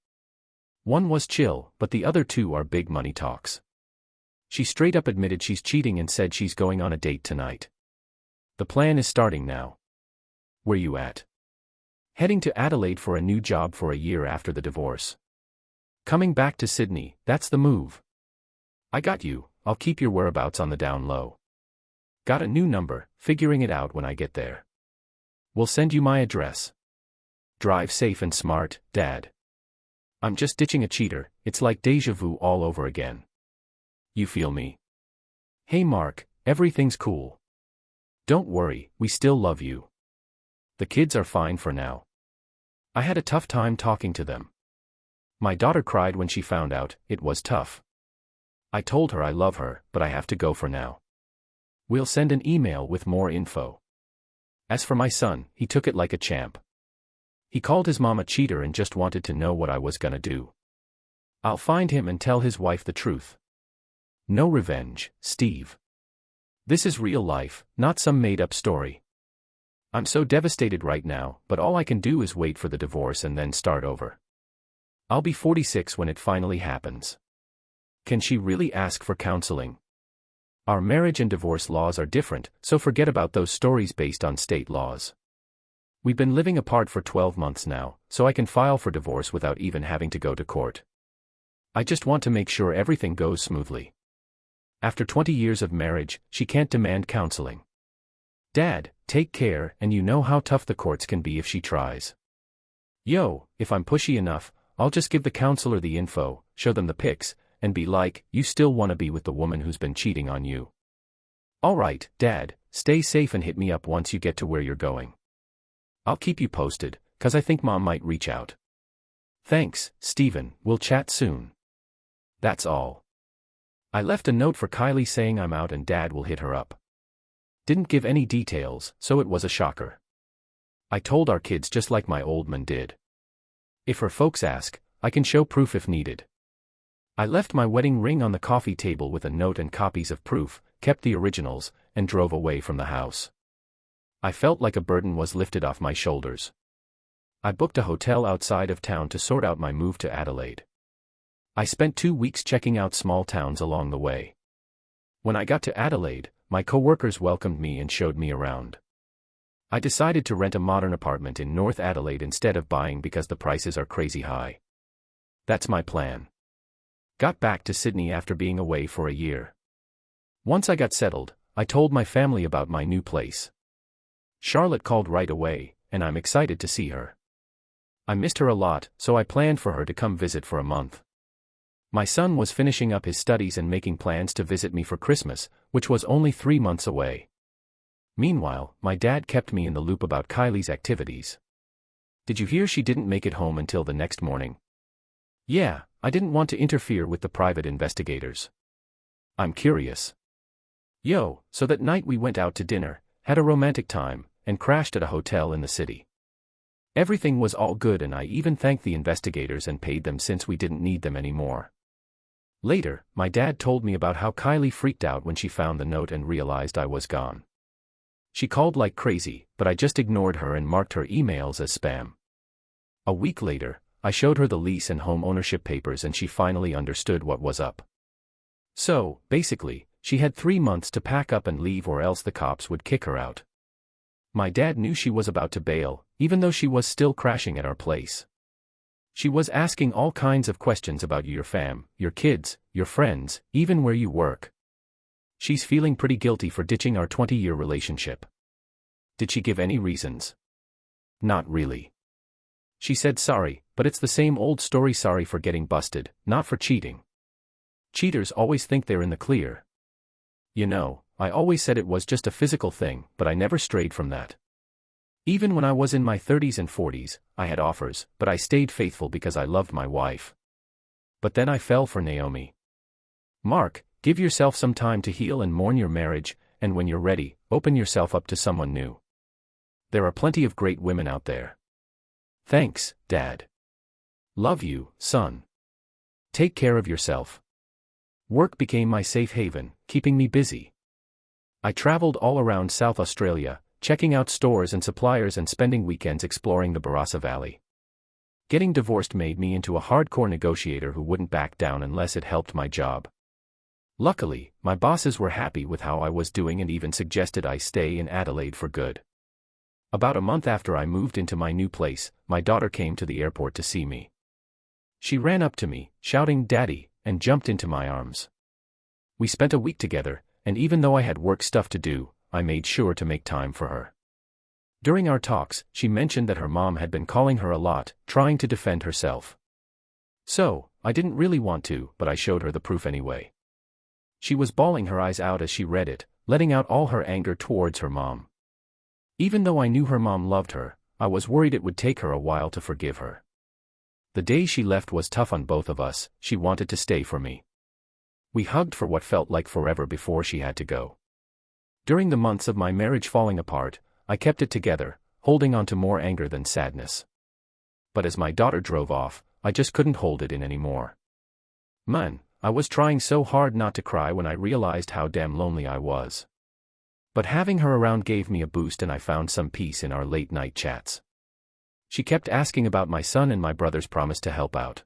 One was chill, but the other 2 are big money talks. She straight up admitted she's cheating and said she's going on a date tonight. The plan is starting now. Where you at? Heading to Adelaide for a new job for a year after the divorce. Coming back to Sydney, that's the move. I got you, I'll keep your whereabouts on the down low. Got a new number, figuring it out when I get there. We'll send you my address. Drive safe and smart, Dad. I'm just ditching a cheater, it's like déjà vu all over again. You feel me? Hey Mark, everything's cool. Don't worry, we still love you. The kids are fine for now. I had a tough time talking to them. My daughter cried when she found out, it was tough. I told her I love her, but I have to go for now. We'll send an email with more info. As for my son, he took it like a champ. He called his mom a cheater and just wanted to know what I was gonna do. I'll find him and tell his wife the truth. No revenge, Steve. This is real life, not some made-up story. I'm so devastated right now, but all I can do is wait for the divorce and then start over. I'll be 46 when it finally happens. Can she really ask for counseling? Our marriage and divorce laws are different, so forget about those stories based on state laws. We've been living apart for 12 months now, so I can file for divorce without even having to go to court. I just want to make sure everything goes smoothly. After 20 years of marriage, she can't demand counseling. Dad, take care, and you know how tough the courts can be if she tries. Yo, if I'm pushy enough, I'll just give the counselor the info, show them the pics, and be like, you still want to be with the woman who's been cheating on you. Alright, Dad, stay safe and hit me up once you get to where you're going. I'll keep you posted, 'cause I think Mom might reach out. Thanks, Steven, we'll chat soon. That's all. I left a note for Kylie saying I'm out and Dad will hit her up. Didn't give any details, so it was a shocker. I told our kids just like my old man did. If her folks ask, I can show proof if needed. I left my wedding ring on the coffee table with a note and copies of proof, kept the originals, and drove away from the house. I felt like a burden was lifted off my shoulders. I booked a hotel outside of town to sort out my move to Adelaide. I spent 2 weeks checking out small towns along the way. When I got to Adelaide, my coworkers welcomed me and showed me around. I decided to rent a modern apartment in North Adelaide instead of buying because the prices are crazy high. That's my plan. Got back to Sydney after being away for a year. Once I got settled, I told my family about my new place. Charlotte called right away, and I'm excited to see her. I missed her a lot, so I planned for her to come visit for a month. My son was finishing up his studies and making plans to visit me for Christmas, which was only 3 months away. Meanwhile, my dad kept me in the loop about Kylie's activities. Did you hear she didn't make it home until the next morning? Yeah, I didn't want to interfere with the private investigators. I'm curious. Yo, so that night we went out to dinner, had a romantic time, and crashed at a hotel in the city. Everything was all good and I even thanked the investigators and paid them since we didn't need them anymore. Later, my dad told me about how Kylie freaked out when she found the note and realized I was gone. She called like crazy, but I just ignored her and marked her emails as spam. A week later, I showed her the lease and home ownership papers and she finally understood what was up. So, basically, she had 3 months to pack up and leave or else the cops would kick her out. My dad knew she was about to bail, even though she was still crashing at our place. She was asking all kinds of questions about your fam, your kids, your friends, even where you work. She's feeling pretty guilty for ditching our 20-year relationship. Did she give any reasons? Not really. She said sorry, but it's the same old story, sorry for getting busted, not for cheating. Cheaters always think they're in the clear. You know, I always said it was just a physical thing, but I never strayed from that. Even when I was in my 30s and 40s, I had offers, but I stayed faithful because I loved my wife. But then I fell for Naomi. Mark, give yourself some time to heal and mourn your marriage, and when you're ready, open yourself up to someone new. There are plenty of great women out there. Thanks, Dad. Love you, son. Take care of yourself. Work became my safe haven, keeping me busy. I traveled all around South Australia, checking out stores and suppliers and spending weekends exploring the Barossa Valley. Getting divorced made me into a hardcore negotiator who wouldn't back down unless it helped my job. Luckily, my bosses were happy with how I was doing and even suggested I stay in Adelaide for good. About a month after I moved into my new place, my daughter came to the airport to see me. She ran up to me, shouting "Daddy," and jumped into my arms. We spent a week together, and even though I had work stuff to do, I made sure to make time for her. During our talks, she mentioned that her mom had been calling her a lot, trying to defend herself. So, I didn't really want to, but I showed her the proof anyway. She was bawling her eyes out as she read it, letting out all her anger towards her mom. Even though I knew her mom loved her, I was worried it would take her a while to forgive her. The day she left was tough on both of us, she wanted to stay for me. We hugged for what felt like forever before she had to go. During the months of my marriage falling apart, I kept it together, holding on to more anger than sadness. But as my daughter drove off, I just couldn't hold it in anymore. Man, I was trying so hard not to cry when I realized how damn lonely I was. But having her around gave me a boost and I found some peace in our late-night chats. She kept asking about my son and my brother's promise to help out.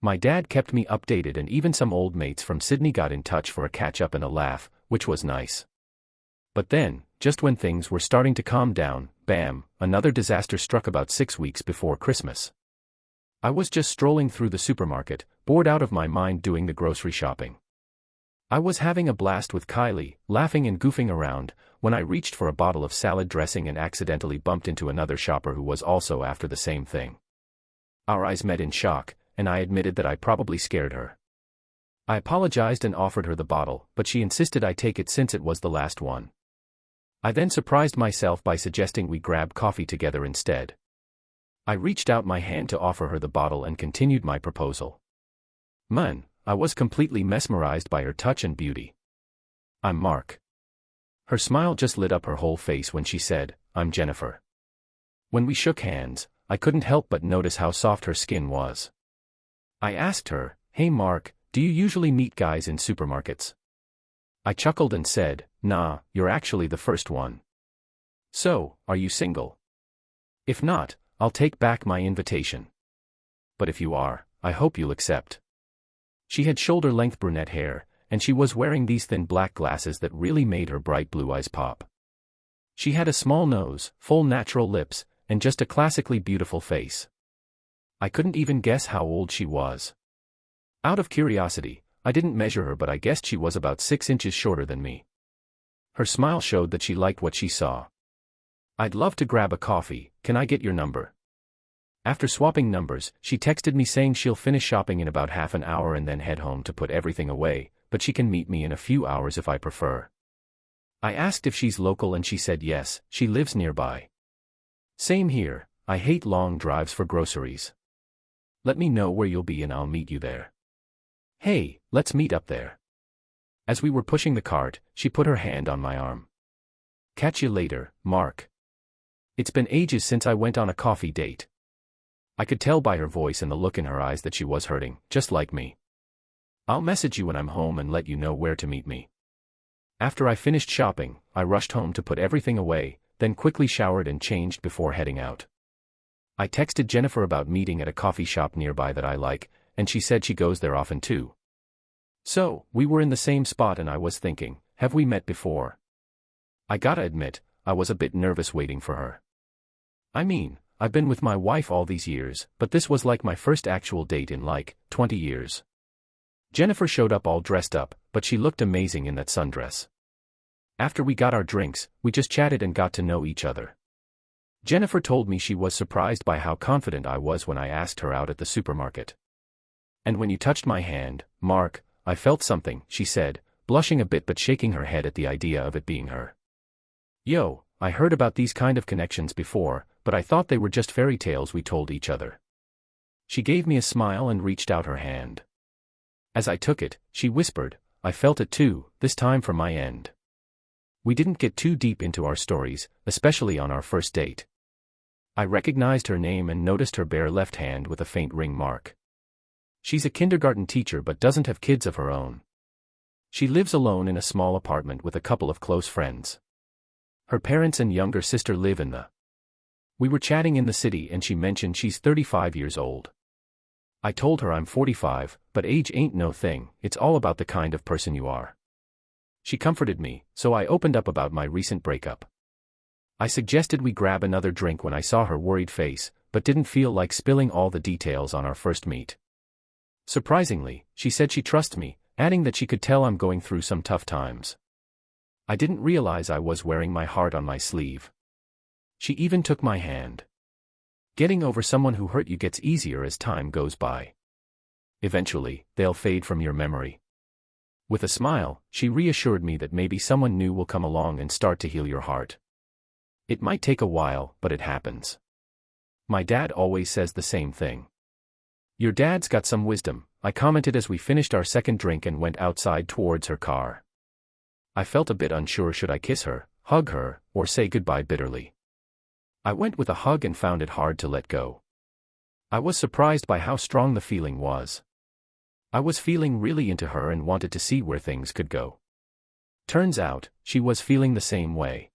My dad kept me updated and even some old mates from Sydney got in touch for a catch-up and a laugh, which was nice. But then, just when things were starting to calm down, bam, another disaster struck about 6 weeks before Christmas. I was just strolling through the supermarket, bored out of my mind doing the grocery shopping. I was having a blast with Kylie, laughing and goofing around, when I reached for a bottle of salad dressing and accidentally bumped into another shopper who was also after the same thing. Our eyes met in shock, and I admitted that I probably scared her. I apologized and offered her the bottle, but she insisted I take it since it was the last one. I then surprised myself by suggesting we grab coffee together instead. I reached out my hand to offer her the bottle and continued my proposal. Man, I was completely mesmerized by her touch and beauty. I'm Mark. Her smile just lit up her whole face when she said, I'm Jennifer. When we shook hands, I couldn't help but notice how soft her skin was. I asked her, hey Mark, do you usually meet guys in supermarkets? I chuckled and said, nah, you're actually the first one. So, are you single? If not, I'll take back my invitation. But if you are, I hope you'll accept. She had shoulder-length brunette hair, and she was wearing these thin black glasses that really made her bright blue eyes pop. She had a small nose, full natural lips, and just a classically beautiful face. I couldn't even guess how old she was. Out of curiosity, I didn't measure her but I guessed she was about 6 inches shorter than me. Her smile showed that she liked what she saw. I'd love to grab a coffee, can I get your number? After swapping numbers, she texted me saying she'll finish shopping in about half an hour and then head home to put everything away, but she can meet me in a few hours if I prefer. I asked if she's local and she said yes, she lives nearby. Same here, I hate long drives for groceries. Let me know where you'll be and I'll meet you there. Hey, let's meet up there. As we were pushing the cart, she put her hand on my arm. Catch you later, Mark. It's been ages since I went on a coffee date. I could tell by her voice and the look in her eyes that she was hurting, just like me. I'll message you when I'm home and let you know where to meet me. After I finished shopping, I rushed home to put everything away, then quickly showered and changed before heading out. I texted Jennifer about meeting at a coffee shop nearby that I like, and she said she goes there often too. So, we were in the same spot and I was thinking, have we met before? I gotta admit, I was a bit nervous waiting for her. I mean, I've been with my wife all these years, but this was like my first actual date in like 20 years. Jennifer showed up all dressed up, but she looked amazing in that sundress. After we got our drinks, we just chatted and got to know each other. Jennifer told me she was surprised by how confident I was when I asked her out at the supermarket. And when you touched my hand, Mark, I felt something, she said, blushing a bit but shaking her head at the idea of it being her. Yo, I heard about these kind of connections before, but I thought they were just fairy tales we told each other. She gave me a smile and reached out her hand. As I took it, she whispered, I felt it too, this time from my end. We didn't get too deep into our stories, especially on our first date. I recognized her name and noticed her bare left hand with a faint ring mark. She's a kindergarten teacher but doesn't have kids of her own. She lives alone in a small apartment with a couple of close friends. Her parents and younger sister live in the. We were chatting in the city and she mentioned she's 35 years old. I told her I'm 45, but age ain't no thing, it's all about the kind of person you are. She comforted me, so I opened up about my recent breakup. I suggested we grab another drink when I saw her worried face, but didn't feel like spilling all the details on our first meet. Surprisingly, she said she trusts me, adding that she could tell I'm going through some tough times. I didn't realize I was wearing my heart on my sleeve. She even took my hand. Getting over someone who hurt you gets easier as time goes by. Eventually, they'll fade from your memory. With a smile, she reassured me that maybe someone new will come along and start to heal your heart. It might take a while, but it happens. My dad always says the same thing. Your dad's got some wisdom, I commented as we finished our second drink and went outside towards her car. I felt a bit unsure should I kiss her, hug her, or say goodbye bitterly. I went with a hug and found it hard to let go. I was surprised by how strong the feeling was. I was feeling really into her and wanted to see where things could go. Turns out, she was feeling the same way.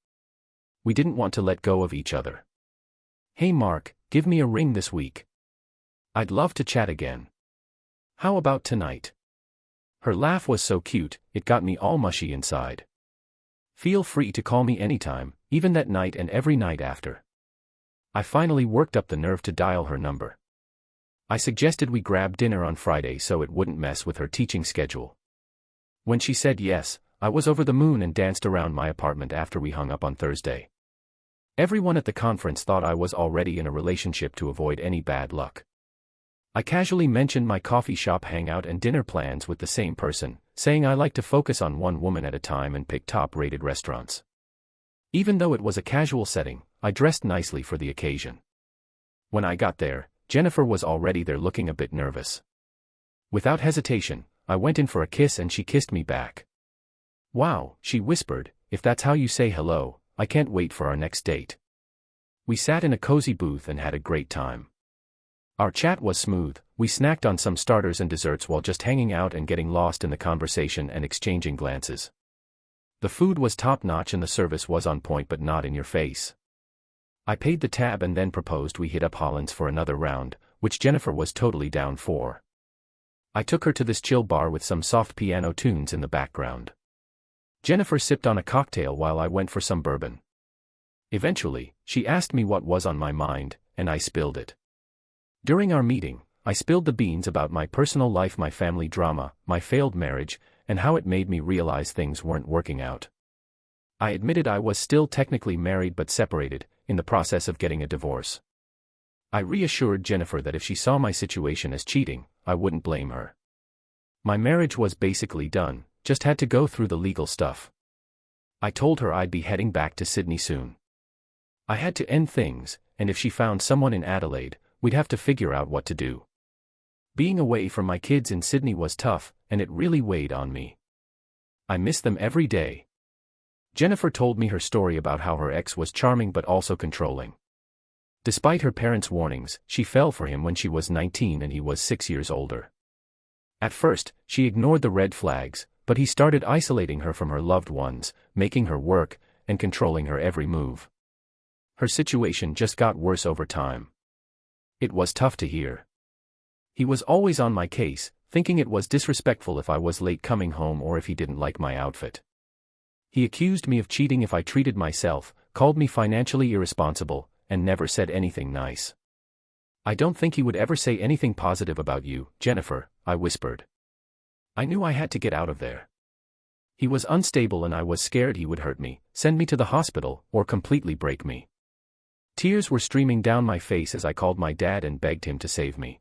We didn't want to let go of each other. "Hey Mark, give me a ring this week. I'd love to chat again. How about tonight?" Her laugh was so cute, it got me all mushy inside. "Feel free to call me anytime, even that night and every night after." I finally worked up the nerve to dial her number. I suggested we grab dinner on Friday so it wouldn't mess with her teaching schedule. When she said yes, I was over the moon and danced around my apartment after we hung up on Thursday. Everyone at the conference thought I was already in a relationship to avoid any bad luck. I casually mentioned my coffee shop hangout and dinner plans with the same person, saying I like to focus on one woman at a time and pick top-rated restaurants. Even though it was a casual setting, I dressed nicely for the occasion. When I got there, Jennifer was already there looking a bit nervous. Without hesitation, I went in for a kiss and she kissed me back. "Wow," she whispered, "if that's how you say hello, I can't wait for our next date." We sat in a cozy booth and had a great time. Our chat was smooth, we snacked on some starters and desserts while just hanging out and getting lost in the conversation and exchanging glances. The food was top-notch and the service was on point but not in your face. I paid the tab and then proposed we hit up Holland's for another round, which Jennifer was totally down for. I took her to this chill bar with some soft piano tunes in the background. Jennifer sipped on a cocktail while I went for some bourbon. Eventually, she asked me what was on my mind, and I spilled it. During our meeting, I spilled the beans about my personal life, my family drama, my failed marriage, and how it made me realize things weren't working out. I admitted I was still technically married but separated, in the process of getting a divorce. I reassured Jennifer that if she saw my situation as cheating, I wouldn't blame her. My marriage was basically done, just had to go through the legal stuff. I told her I'd be heading back to Sydney soon. I had to end things, and if she found someone in Adelaide, we'd have to figure out what to do. Being away from my kids in Sydney was tough, and it really weighed on me. I miss them every day. Jennifer told me her story about how her ex was charming but also controlling. Despite her parents' warnings, she fell for him when she was 19 and he was 6 years older. At first, she ignored the red flags, but he started isolating her from her loved ones, making her work, and controlling her every move. Her situation just got worse over time. It was tough to hear. He was always on my case, thinking it was disrespectful if I was late coming home or if he didn't like my outfit. He accused me of cheating if I treated myself, called me financially irresponsible, and never said anything nice. "I don't think he would ever say anything positive about you, Jennifer," I whispered. I knew I had to get out of there. He was unstable and I was scared he would hurt me, send me to the hospital, or completely break me. Tears were streaming down my face as I called my dad and begged him to save me.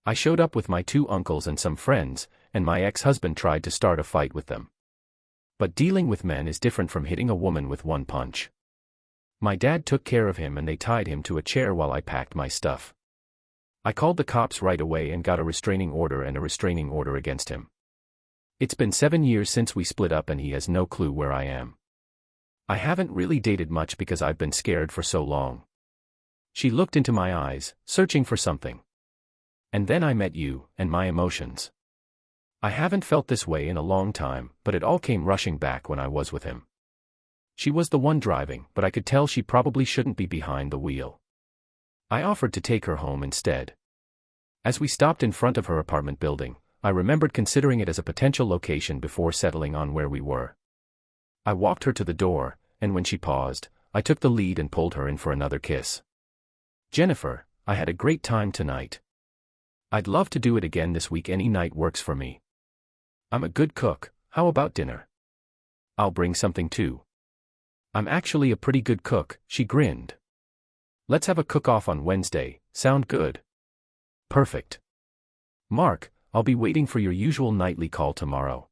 I showed up with my 2 uncles and some friends, and my ex-husband tried to start a fight with them. But dealing with men is different from hitting a woman with one punch. My dad took care of him and they tied him to a chair while I packed my stuff. I called the cops right away and got a restraining order and a restraining order against him. It's been 7 years since we split up and he has no clue where I am. I haven't really dated much because I've been scared for so long. She looked into my eyes, searching for something. And then I met you, and my emotions. I haven't felt this way in a long time, but it all came rushing back when I was with him. She was the one driving, but I could tell she probably shouldn't be behind the wheel. I offered to take her home instead. As we stopped in front of her apartment building, I remembered considering it as a potential location before settling on where we were. I walked her to the door, and when she paused, I took the lead and pulled her in for another kiss. "Jennifer, I had a great time tonight. I'd love to do it again this week. Any night works for me. I'm a good cook, how about dinner?" "I'll bring something too." "I'm actually a pretty good cook," she grinned. "Let's have a cook-off on Wednesday, sound good?" "Perfect. Mark, I'll be waiting for your usual nightly call tomorrow.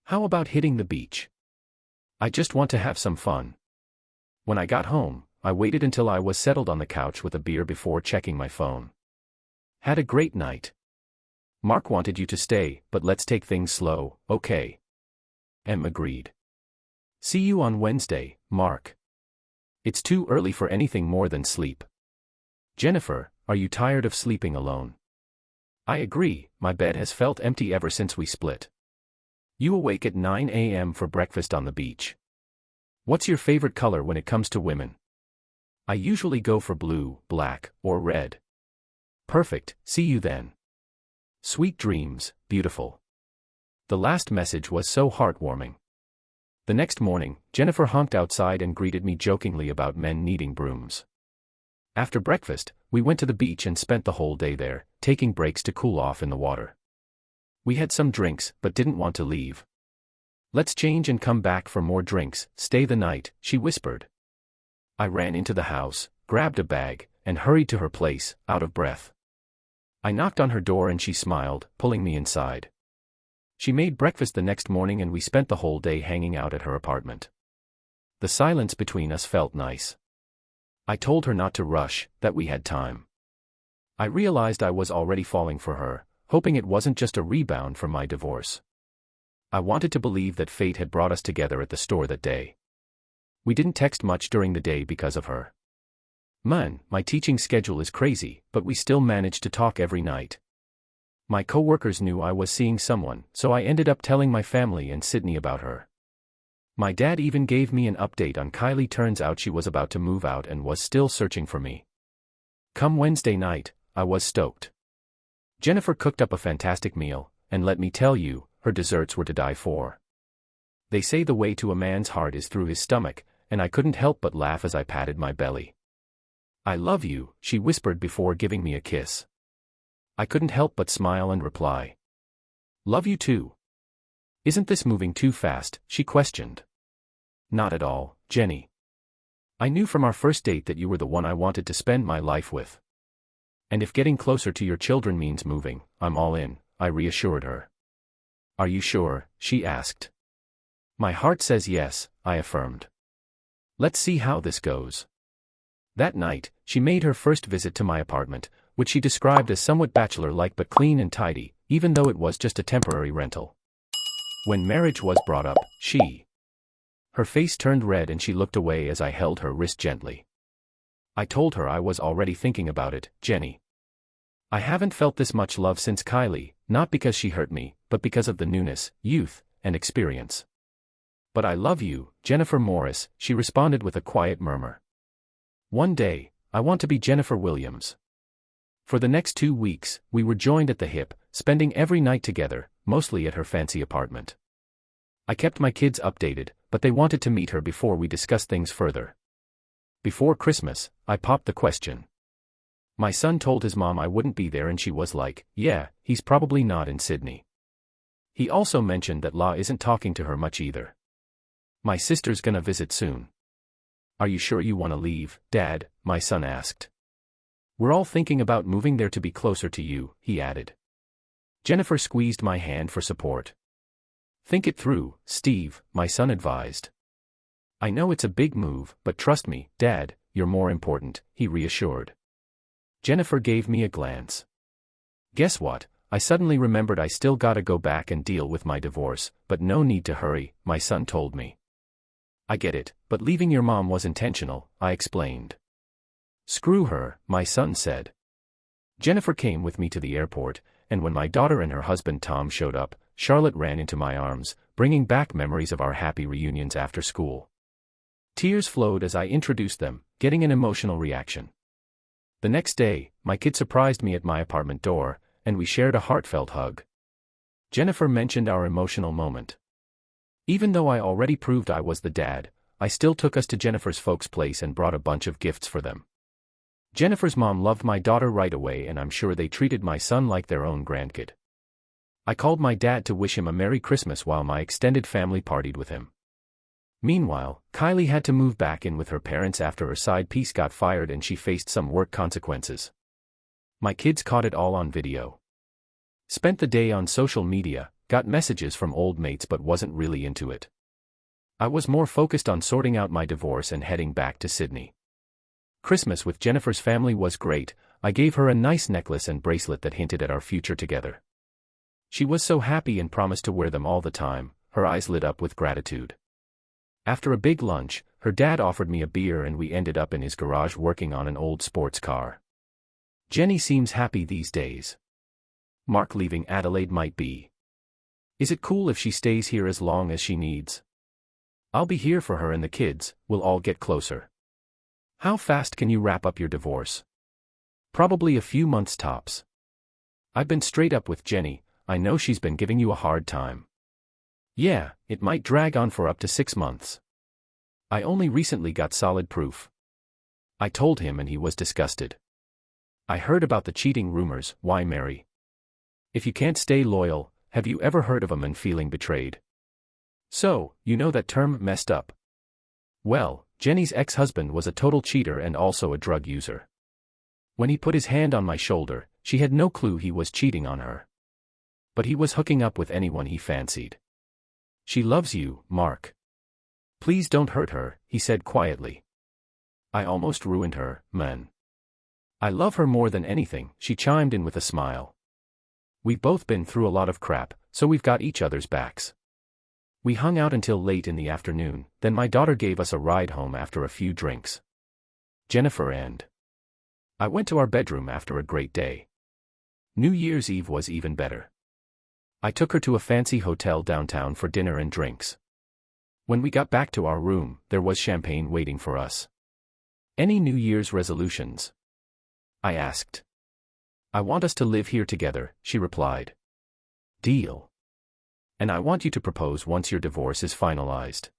How about hitting the beach? I just want to have some fun." When I got home, I waited until I was settled on the couch with a beer before checking my phone. "Had a great night. Mark wanted you to stay, but let's take things slow, okay?" Em agreed. "See you on Wednesday, Mark. It's too early for anything more than sleep." "Jennifer, are you tired of sleeping alone?" "I agree, my bed has felt empty ever since we split." You awake at 9 a.m. for breakfast on the beach. What's your favorite color when it comes to women? I usually go for blue, black, or red. Perfect, see you then. Sweet dreams, beautiful. The last message was so heartwarming. The next morning, Jennifer honked outside and greeted me jokingly about men needing brooms. After breakfast, we went to the beach and spent the whole day there, taking breaks to cool off in the water. We had some drinks, but didn't want to leave. Let's change and come back for more drinks, stay the night, she whispered. I ran into the house, grabbed a bag, and hurried to her place, out of breath. I knocked on her door and she smiled, pulling me inside. She made breakfast the next morning and we spent the whole day hanging out at her apartment. The silence between us felt nice. I told her not to rush, that we had time. I realized I was already falling for her, hoping it wasn't just a rebound from my divorce. I wanted to believe that fate had brought us together at the store that day. We didn't text much during the day because of her. Man, my teaching schedule is crazy, but we still managed to talk every night. My coworkers knew I was seeing someone, so I ended up telling my family and Sydney about her. My dad even gave me an update on Kylie. Turns out she was about to move out and was still searching for me. Come Wednesday night, I was stoked. Jennifer cooked up a fantastic meal, and let me tell you, her desserts were to die for. They say the way to a man's heart is through his stomach, and I couldn't help but laugh as I patted my belly. I love you, she whispered before giving me a kiss. I couldn't help but smile and reply. Love you too. Isn't this moving too fast, she questioned. Not at all, Jenny. I knew from our first date that you were the one I wanted to spend my life with. And if getting closer to your children means moving, I'm all in, I reassured her. Are you sure, she asked. My heart says yes, I affirmed. Let's see how this goes. That night, she made her first visit to my apartment, which she described as somewhat bachelor-like but clean and tidy, even though it was just a temporary rental. When marriage was brought up, her face turned red and she looked away as I held her wrist gently. I told her I was already thinking about it, Jenny. I haven't felt this much love since Kylie, not because she hurt me, but because of the newness, youth, and experience. But I love you, Jennifer Morris, she responded with a quiet murmur. One day, I want to be Jennifer Williams. For the next 2 weeks, we were joined at the hip, spending every night together, mostly at her fancy apartment. I kept my kids updated, but they wanted to meet her before we discussed things further. Before Christmas, I popped the question. My son told his mom I wouldn't be there and she was like, yeah, he's probably not in Sydney. He also mentioned that La isn't talking to her much either. My sister's gonna visit soon. Are you sure you want to leave, Dad? My son asked. We're all thinking about moving there to be closer to you, he added. Jennifer squeezed my hand for support. Think it through, Steve, my son advised. I know it's a big move, but trust me, Dad, you're more important, he reassured. Jennifer gave me a glance. Guess what? I suddenly remembered I still gotta go back and deal with my divorce, but no need to hurry, my son told me. I get it, but leaving your mom was intentional, I explained. Screw her, my son said. Jennifer came with me to the airport, and when my daughter and her husband Tom showed up, Charlotte ran into my arms, bringing back memories of our happy reunions after school. Tears flowed as I introduced them, getting an emotional reaction. The next day, my kid surprised me at my apartment door, and we shared a heartfelt hug. Jennifer mentioned our emotional moment. Even though I already proved I was the dad, I still took us to Jennifer's folks' place and brought a bunch of gifts for them. Jennifer's mom loved my daughter right away and I'm sure they treated my son like their own grandkid. I called my dad to wish him a Merry Christmas while my extended family partied with him. Meanwhile, Kylie had to move back in with her parents after her side piece got fired and she faced some work consequences. My kids caught it all on video. Spent the day on social media, got messages from old mates but wasn't really into it. I was more focused on sorting out my divorce and heading back to Sydney. Christmas with Jennifer's family was great. I gave her a nice necklace and bracelet that hinted at our future together. She was so happy and promised to wear them all the time, her eyes lit up with gratitude. After a big lunch, her dad offered me a beer and we ended up in his garage working on an old sports car. Jenny seems happy these days. Mark leaving Adelaide might be Is it cool if she stays here as long as she needs? I'll be here for her and the kids, we'll all get closer. How fast can you wrap up your divorce? Probably a few months tops. I've been straight up with Jenny, I know she's been giving you a hard time. Yeah, it might drag on for up to 6 months. I only recently got solid proof. I told him and he was disgusted. I heard about the cheating rumors, why Mary? If you can't stay loyal, have you ever heard of a man feeling betrayed? So, you know that term, messed up. Well, Jenny's ex-husband was a total cheater and also a drug user. When he put his hand on my shoulder, she had no clue he was cheating on her. But he was hooking up with anyone he fancied. She loves you, Mark. Please don't hurt her, he said quietly. I almost ruined her, man. I love her more than anything, she chimed in with a smile. We've both been through a lot of crap, so we've got each other's backs. We hung out until late in the afternoon, then my daughter gave us a ride home after a few drinks. Jennifer and I went to our bedroom after a great day. New Year's Eve was even better. I took her to a fancy hotel downtown for dinner and drinks. When we got back to our room, there was champagne waiting for us. Any New Year's resolutions? I asked. I want us to live here together, she replied. Deal. And I want you to propose once your divorce is finalized.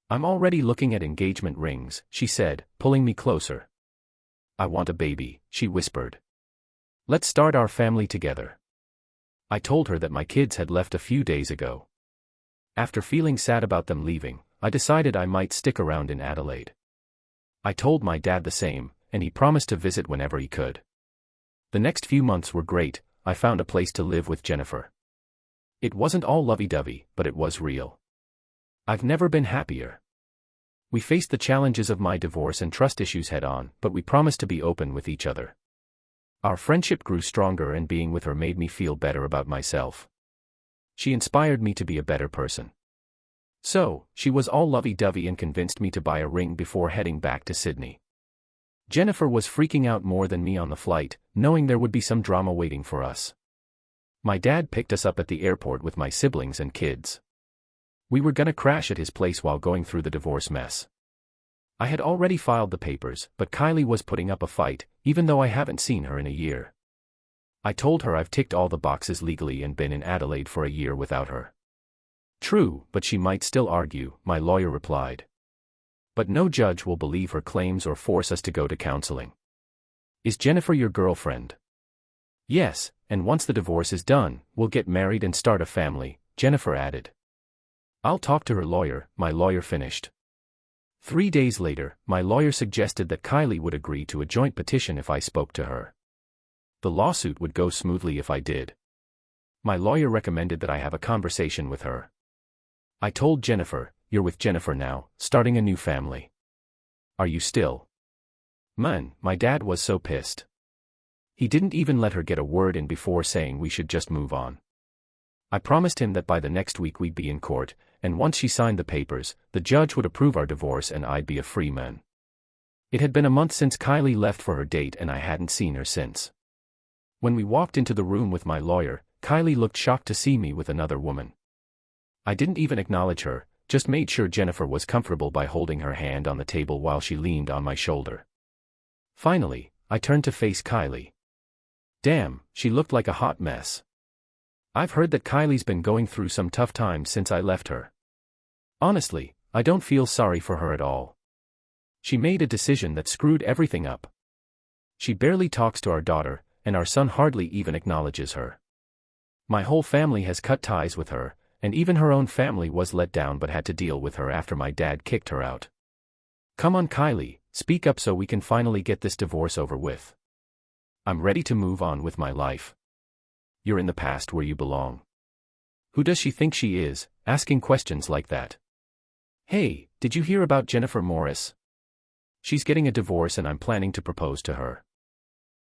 I'm already looking at engagement rings, she said, pulling me closer. I want a baby, she whispered. Let's start our family together. I told her that my kids had left a few days ago. After feeling sad about them leaving, I decided I might stick around in Adelaide. I told my dad the same, and he promised to visit whenever he could. The next few months were great. I found a place to live with Jennifer. It wasn't all lovey-dovey, but it was real. I've never been happier. We faced the challenges of my divorce and trust issues head-on, but we promised to be open with each other. Our friendship grew stronger and being with her made me feel better about myself. She inspired me to be a better person. So, she was all lovey-dovey and convinced me to buy a ring before heading back to Sydney. Jennifer was freaking out more than me on the flight, knowing there would be some drama waiting for us. My dad picked us up at the airport with my siblings and kids. We were gonna crash at his place while going through the divorce mess. I had already filed the papers, but Kylie was putting up a fight, even though I haven't seen her in a year. I told her I've ticked all the boxes legally and been in Adelaide for a year without her. True, but she might still argue, my lawyer replied. But no judge will believe her claims or force us to go to counseling. Is Jennifer your girlfriend? Yes, and once the divorce is done, we'll get married and start a family, Jennifer added. I'll talk to her lawyer, my lawyer finished. 3 days later, my lawyer suggested that Kylie would agree to a joint petition if I spoke to her. The lawsuit would go smoothly if I did. My lawyer recommended that I have a conversation with her. I told Jennifer, you're with Jennifer now, starting a new family. Are you still? Man, my dad was so pissed. He didn't even let her get a word in before saying we should just move on. I promised him that by the next week we'd be in court, and once she signed the papers, the judge would approve our divorce and I'd be a free man. It had been a month since Kylie left for her date and I hadn't seen her since. When we walked into the room with my lawyer, Kylie looked shocked to see me with another woman. I didn't even acknowledge her, just made sure Jennifer was comfortable by holding her hand on the table while she leaned on my shoulder. Finally, I turned to face Kylie. Damn, she looked like a hot mess. I've heard that Kylie's been going through some tough times since I left her. Honestly, I don't feel sorry for her at all. She made a decision that screwed everything up. She barely talks to our daughter, and our son hardly even acknowledges her. My whole family has cut ties with her, and even her own family was let down but had to deal with her after my dad kicked her out. Come on Kylie, speak up so we can finally get this divorce over with. I'm ready to move on with my life. You're in the past where you belong. Who does she think she is, asking questions like that? Hey, did you hear about Jennifer Morris? She's getting a divorce and I'm planning to propose to her.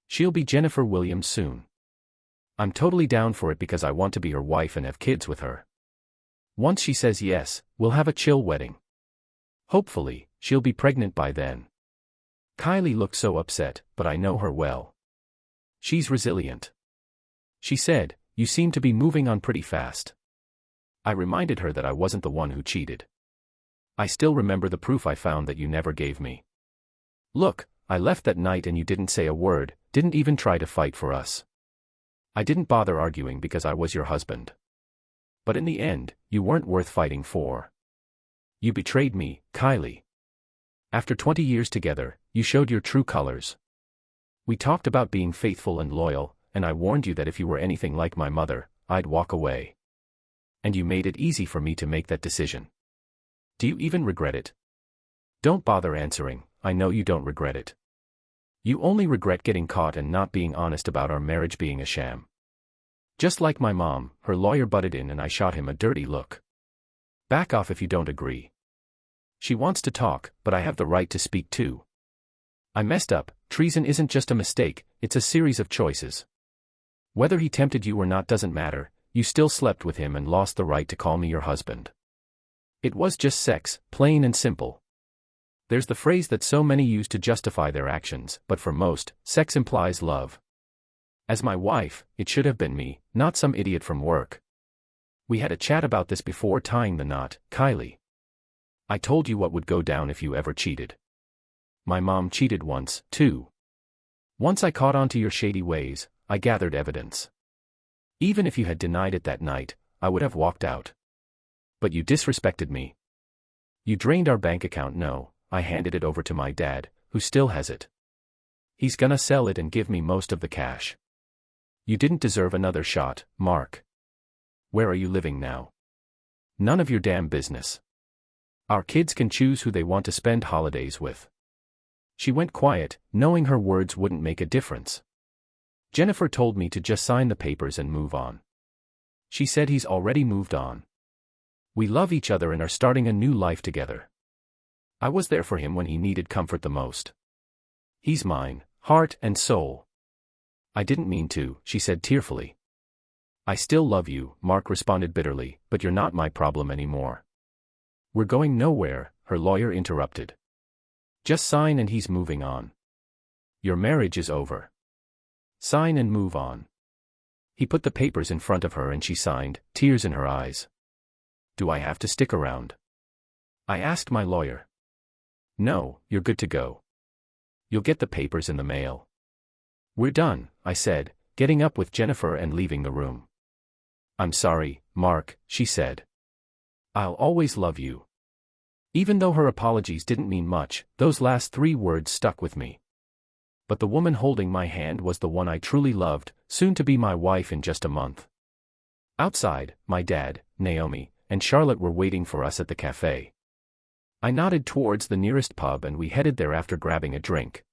She'll be Jennifer Williams soon. I'm totally down for it because I want to be her wife and have kids with her. Once she says yes, we'll have a chill wedding. Hopefully, she'll be pregnant by then. Kylie looked so upset, but I know her well. She's resilient. She said, you seem to be moving on pretty fast. I reminded her that I wasn't the one who cheated. I still remember the proof I found that you never gave me. Look, I left that night and you didn't say a word, didn't even try to fight for us. I didn't bother arguing because I was your husband. But in the end, you weren't worth fighting for. You betrayed me, Kylie. After 20 years together, you showed your true colors. We talked about being faithful and loyal, and I warned you that if you were anything like my mother, I'd walk away. And you made it easy for me to make that decision. Do you even regret it? Don't bother answering, I know you don't regret it. You only regret getting caught and not being honest about our marriage being a sham. Just like my mom, her lawyer butted in and I shot him a dirty look. Back off if you don't agree. She wants to talk, but I have the right to speak too. I messed up. Treason isn't just a mistake, it's a series of choices. Whether he tempted you or not doesn't matter, you still slept with him and lost the right to call me your husband. It was just sex, plain and simple. There's the phrase that so many use to justify their actions, but for most, sex implies love. As my wife, it should have been me, not some idiot from work. We had a chat about this before tying the knot, Kylie. I told you what would go down if you ever cheated. My mom cheated once, too. Once I caught on to your shady ways, I gathered evidence. Even if you had denied it that night, I would have walked out. But you disrespected me. You drained our bank account. No, I handed it over to my dad, who still has it. He's gonna sell it and give me most of the cash. You didn't deserve another shot, Mark. Where are you living now? None of your damn business. Our kids can choose who they want to spend holidays with. She went quiet, knowing her words wouldn't make a difference. Jennifer told me to just sign the papers and move on. She said he's already moved on. We love each other and are starting a new life together. I was there for him when he needed comfort the most. He's mine, heart and soul. I didn't mean to, she said tearfully. I still love you, Mark responded bitterly, but you're not my problem anymore. We're going nowhere, her lawyer interrupted. Just sign and he's moving on. Your marriage is over. Sign and move on. He put the papers in front of her and she signed, tears in her eyes. Do I have to stick around? I asked my lawyer. No, you're good to go. You'll get the papers in the mail. We're done, I said, getting up with Jennifer and leaving the room. I'm sorry, Mark, she said. I'll always love you. Even though her apologies didn't mean much, those last 3 words stuck with me. But the woman holding my hand was the one I truly loved, soon to be my wife in just a month. Outside, my dad, Naomi, and Charlotte were waiting for us at the cafe. I nodded towards the nearest pub and we headed there after grabbing a drink.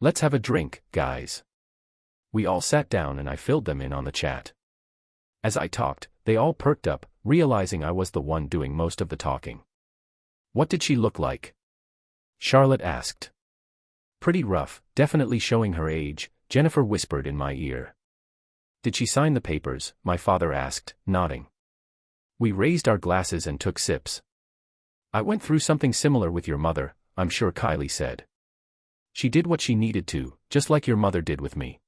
Let's have a drink, guys. We all sat down and I filled them in on the chat. As I talked, they all perked up, realizing I was the one doing most of the talking. What did she look like? Charlotte asked. Pretty rough, definitely showing her age, Jennifer whispered in my ear. Did she sign the papers? My father asked, nodding. We raised our glasses and took sips. I went through something similar with your mother, I'm sure Kylie said. She did what she needed to, just like your mother did with me.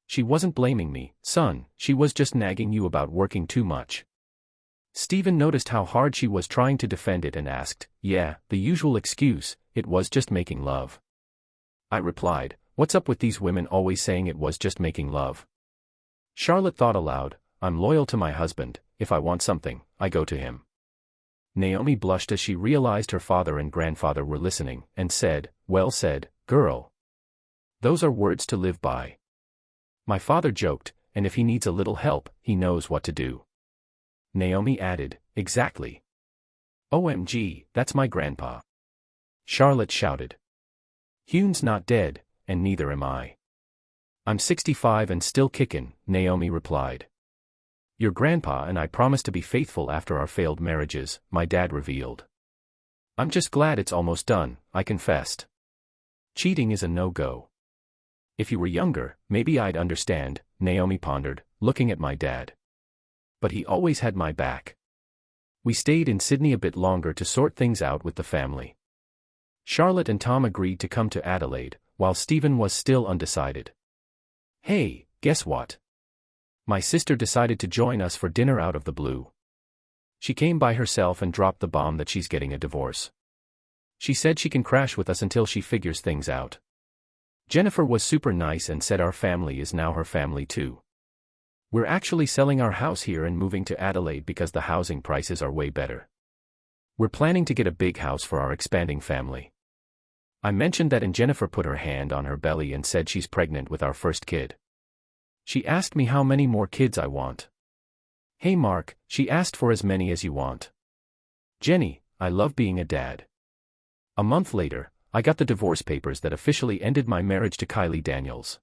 She wasn't blaming me, son, she was just nagging you about working too much. Stephen noticed how hard she was trying to defend it and asked, yeah, the usual excuse, it was just making love. I replied, what's up with these women always saying it was just making love? Charlotte thought aloud, I'm loyal to my husband, if I want something, I go to him. Naomi blushed as she realized her father and grandfather were listening, and said, well said, girl. Those are words to live by. My father joked, and if he needs a little help, he knows what to do. Naomi added, exactly. OMG, that's my grandpa. Charlotte shouted. Hugh's not dead, and neither am I. I'm 65 and still kickin', Naomi replied. Your grandpa and I promised to be faithful after our failed marriages, my dad revealed. I'm just glad it's almost done, I confessed. Cheating is a no-go. If you were younger, maybe I'd understand, Naomi pondered, looking at my dad. But he always had my back. We stayed in Sydney a bit longer to sort things out with the family. Charlotte and Tom agreed to come to Adelaide, while Stephen was still undecided. Hey, guess what? My sister decided to join us for dinner out of the blue. She came by herself and dropped the bomb that she's getting a divorce. She said she can crash with us until she figures things out. Jennifer was super nice and said our family is now her family too. We're actually selling our house here and moving to Adelaide because the housing prices are way better. We're planning to get a big house for our expanding family. I mentioned that and Jennifer put her hand on her belly and said she's pregnant with our first kid. She asked me how many more kids I want. Hey Mark, she asked for as many as you want. Jenny, I love being a dad. A month later, I got the divorce papers that officially ended my marriage to Kylie Daniels.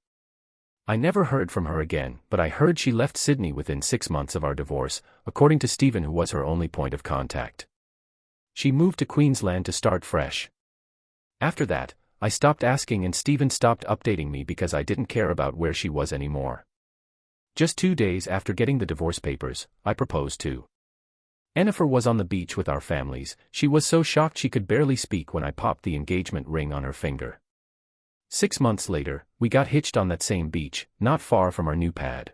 I never heard from her again, but I heard she left Sydney within 6 months of our divorce, according to Stephen, who was her only point of contact. She moved to Queensland to start fresh. After that, I stopped asking and Stephen stopped updating me because I didn't care about where she was anymore. Just 2 days after getting the divorce papers, I proposed to. Jennifer was on the beach with our families. She was so shocked she could barely speak when I popped the engagement ring on her finger. 6 months later, we got hitched on that same beach, not far from our new pad.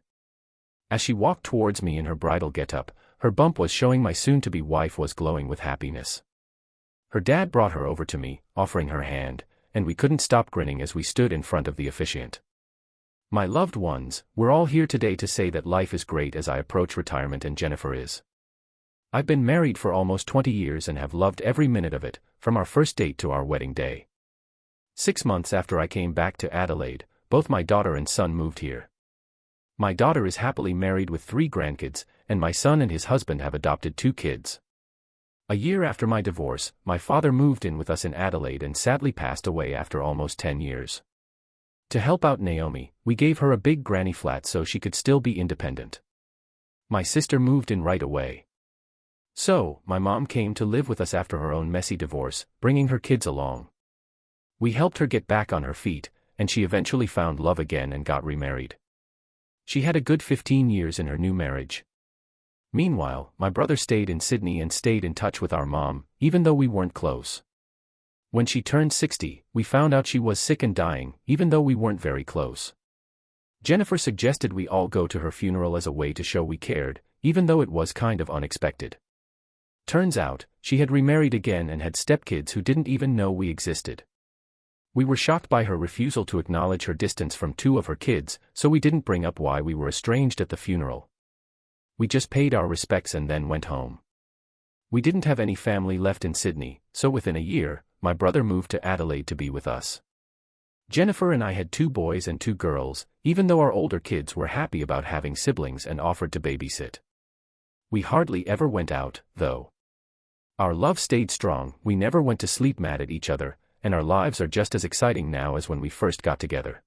As she walked towards me in her bridal getup, her bump was showing my soon-to-be wife was glowing with happiness. Her dad brought her over to me, offering her hand, and we couldn't stop grinning as we stood in front of the officiant. My loved ones, we're all here today to say that life is great as I approach retirement and Jennifer is. I've been married for almost 20 years and have loved every minute of it, from our first date to our wedding day. 6 months after I came back to Adelaide, both my daughter and son moved here. My daughter is happily married with 3 grandkids, and my son and his husband have adopted 2 kids. A year after my divorce, my father moved in with us in Adelaide and sadly passed away after almost 10 years. To help out Naomi, we gave her a big granny flat so she could still be independent. My sister moved in right away. So, my mom came to live with us after her own messy divorce, bringing her kids along. We helped her get back on her feet, and she eventually found love again and got remarried. She had a good 15 years in her new marriage. Meanwhile, my brother stayed in Sydney and stayed in touch with our mom, even though we weren't close. When she turned 60, we found out she was sick and dying, even though we weren't very close. Jennifer suggested we all go to her funeral as a way to show we cared, even though it was kind of unexpected. Turns out, she had remarried again and had stepkids who didn't even know we existed. We were shocked by her refusal to acknowledge her distance from 2 of her kids, so we didn't bring up why we were estranged at the funeral. We just paid our respects and then went home. We didn't have any family left in Sydney, so within a year, my brother moved to Adelaide to be with us. Jennifer and I had 2 boys and 2 girls, even though our older kids were happy about having siblings and offered to babysit. We hardly ever went out, though. Our love stayed strong, we never went to sleep mad at each other, and our lives are just as exciting now as when we first got together.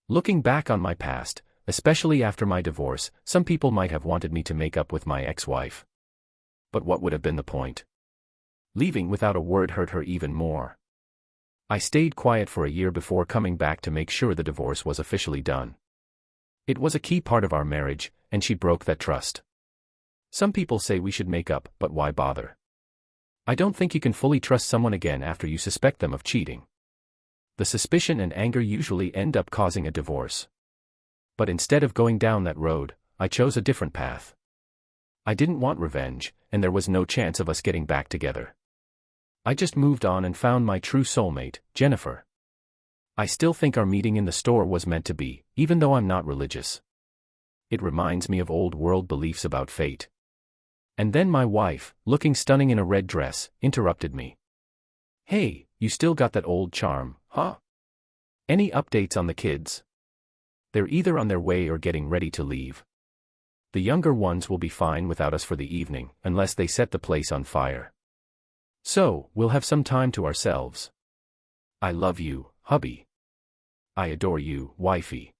Looking back on my past, especially after my divorce, some people might have wanted me to make up with my ex-wife. But what would have been the point? Leaving without a word hurt her even more. I stayed quiet for a year before coming back to make sure the divorce was officially done. It was a key part of our marriage, and she broke that trust. Some people say we should make up, but why bother? I don't think you can fully trust someone again after you suspect them of cheating. The suspicion and anger usually end up causing a divorce. But instead of going down that road, I chose a different path. I didn't want revenge, and there was no chance of us getting back together. I just moved on and found my true soulmate, Jennifer. I still think our meeting in the store was meant to be, even though I'm not religious. It reminds me of old world beliefs about fate. And then my wife, looking stunning in a red dress, interrupted me. Hey, you still got that old charm, huh? Any updates on the kids? They're either on their way or getting ready to leave. The younger ones will be fine without us for the evening, unless they set the place on fire. So, we'll have some time to ourselves. I love you, hubby. I adore you, wifey.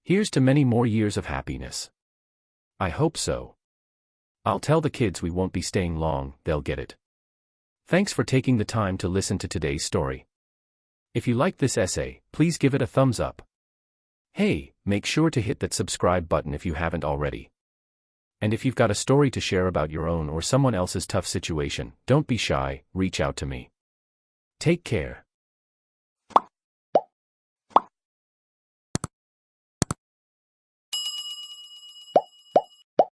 Here's to many more years of happiness. I hope so. I'll tell the kids we won't be staying long, they'll get it. Thanks for taking the time to listen to today's story. If you liked this essay, please give it a thumbs up. Hey, make sure to hit that subscribe button if you haven't already. And if you've got a story to share about your own or someone else's tough situation, don't be shy, reach out to me. Take care.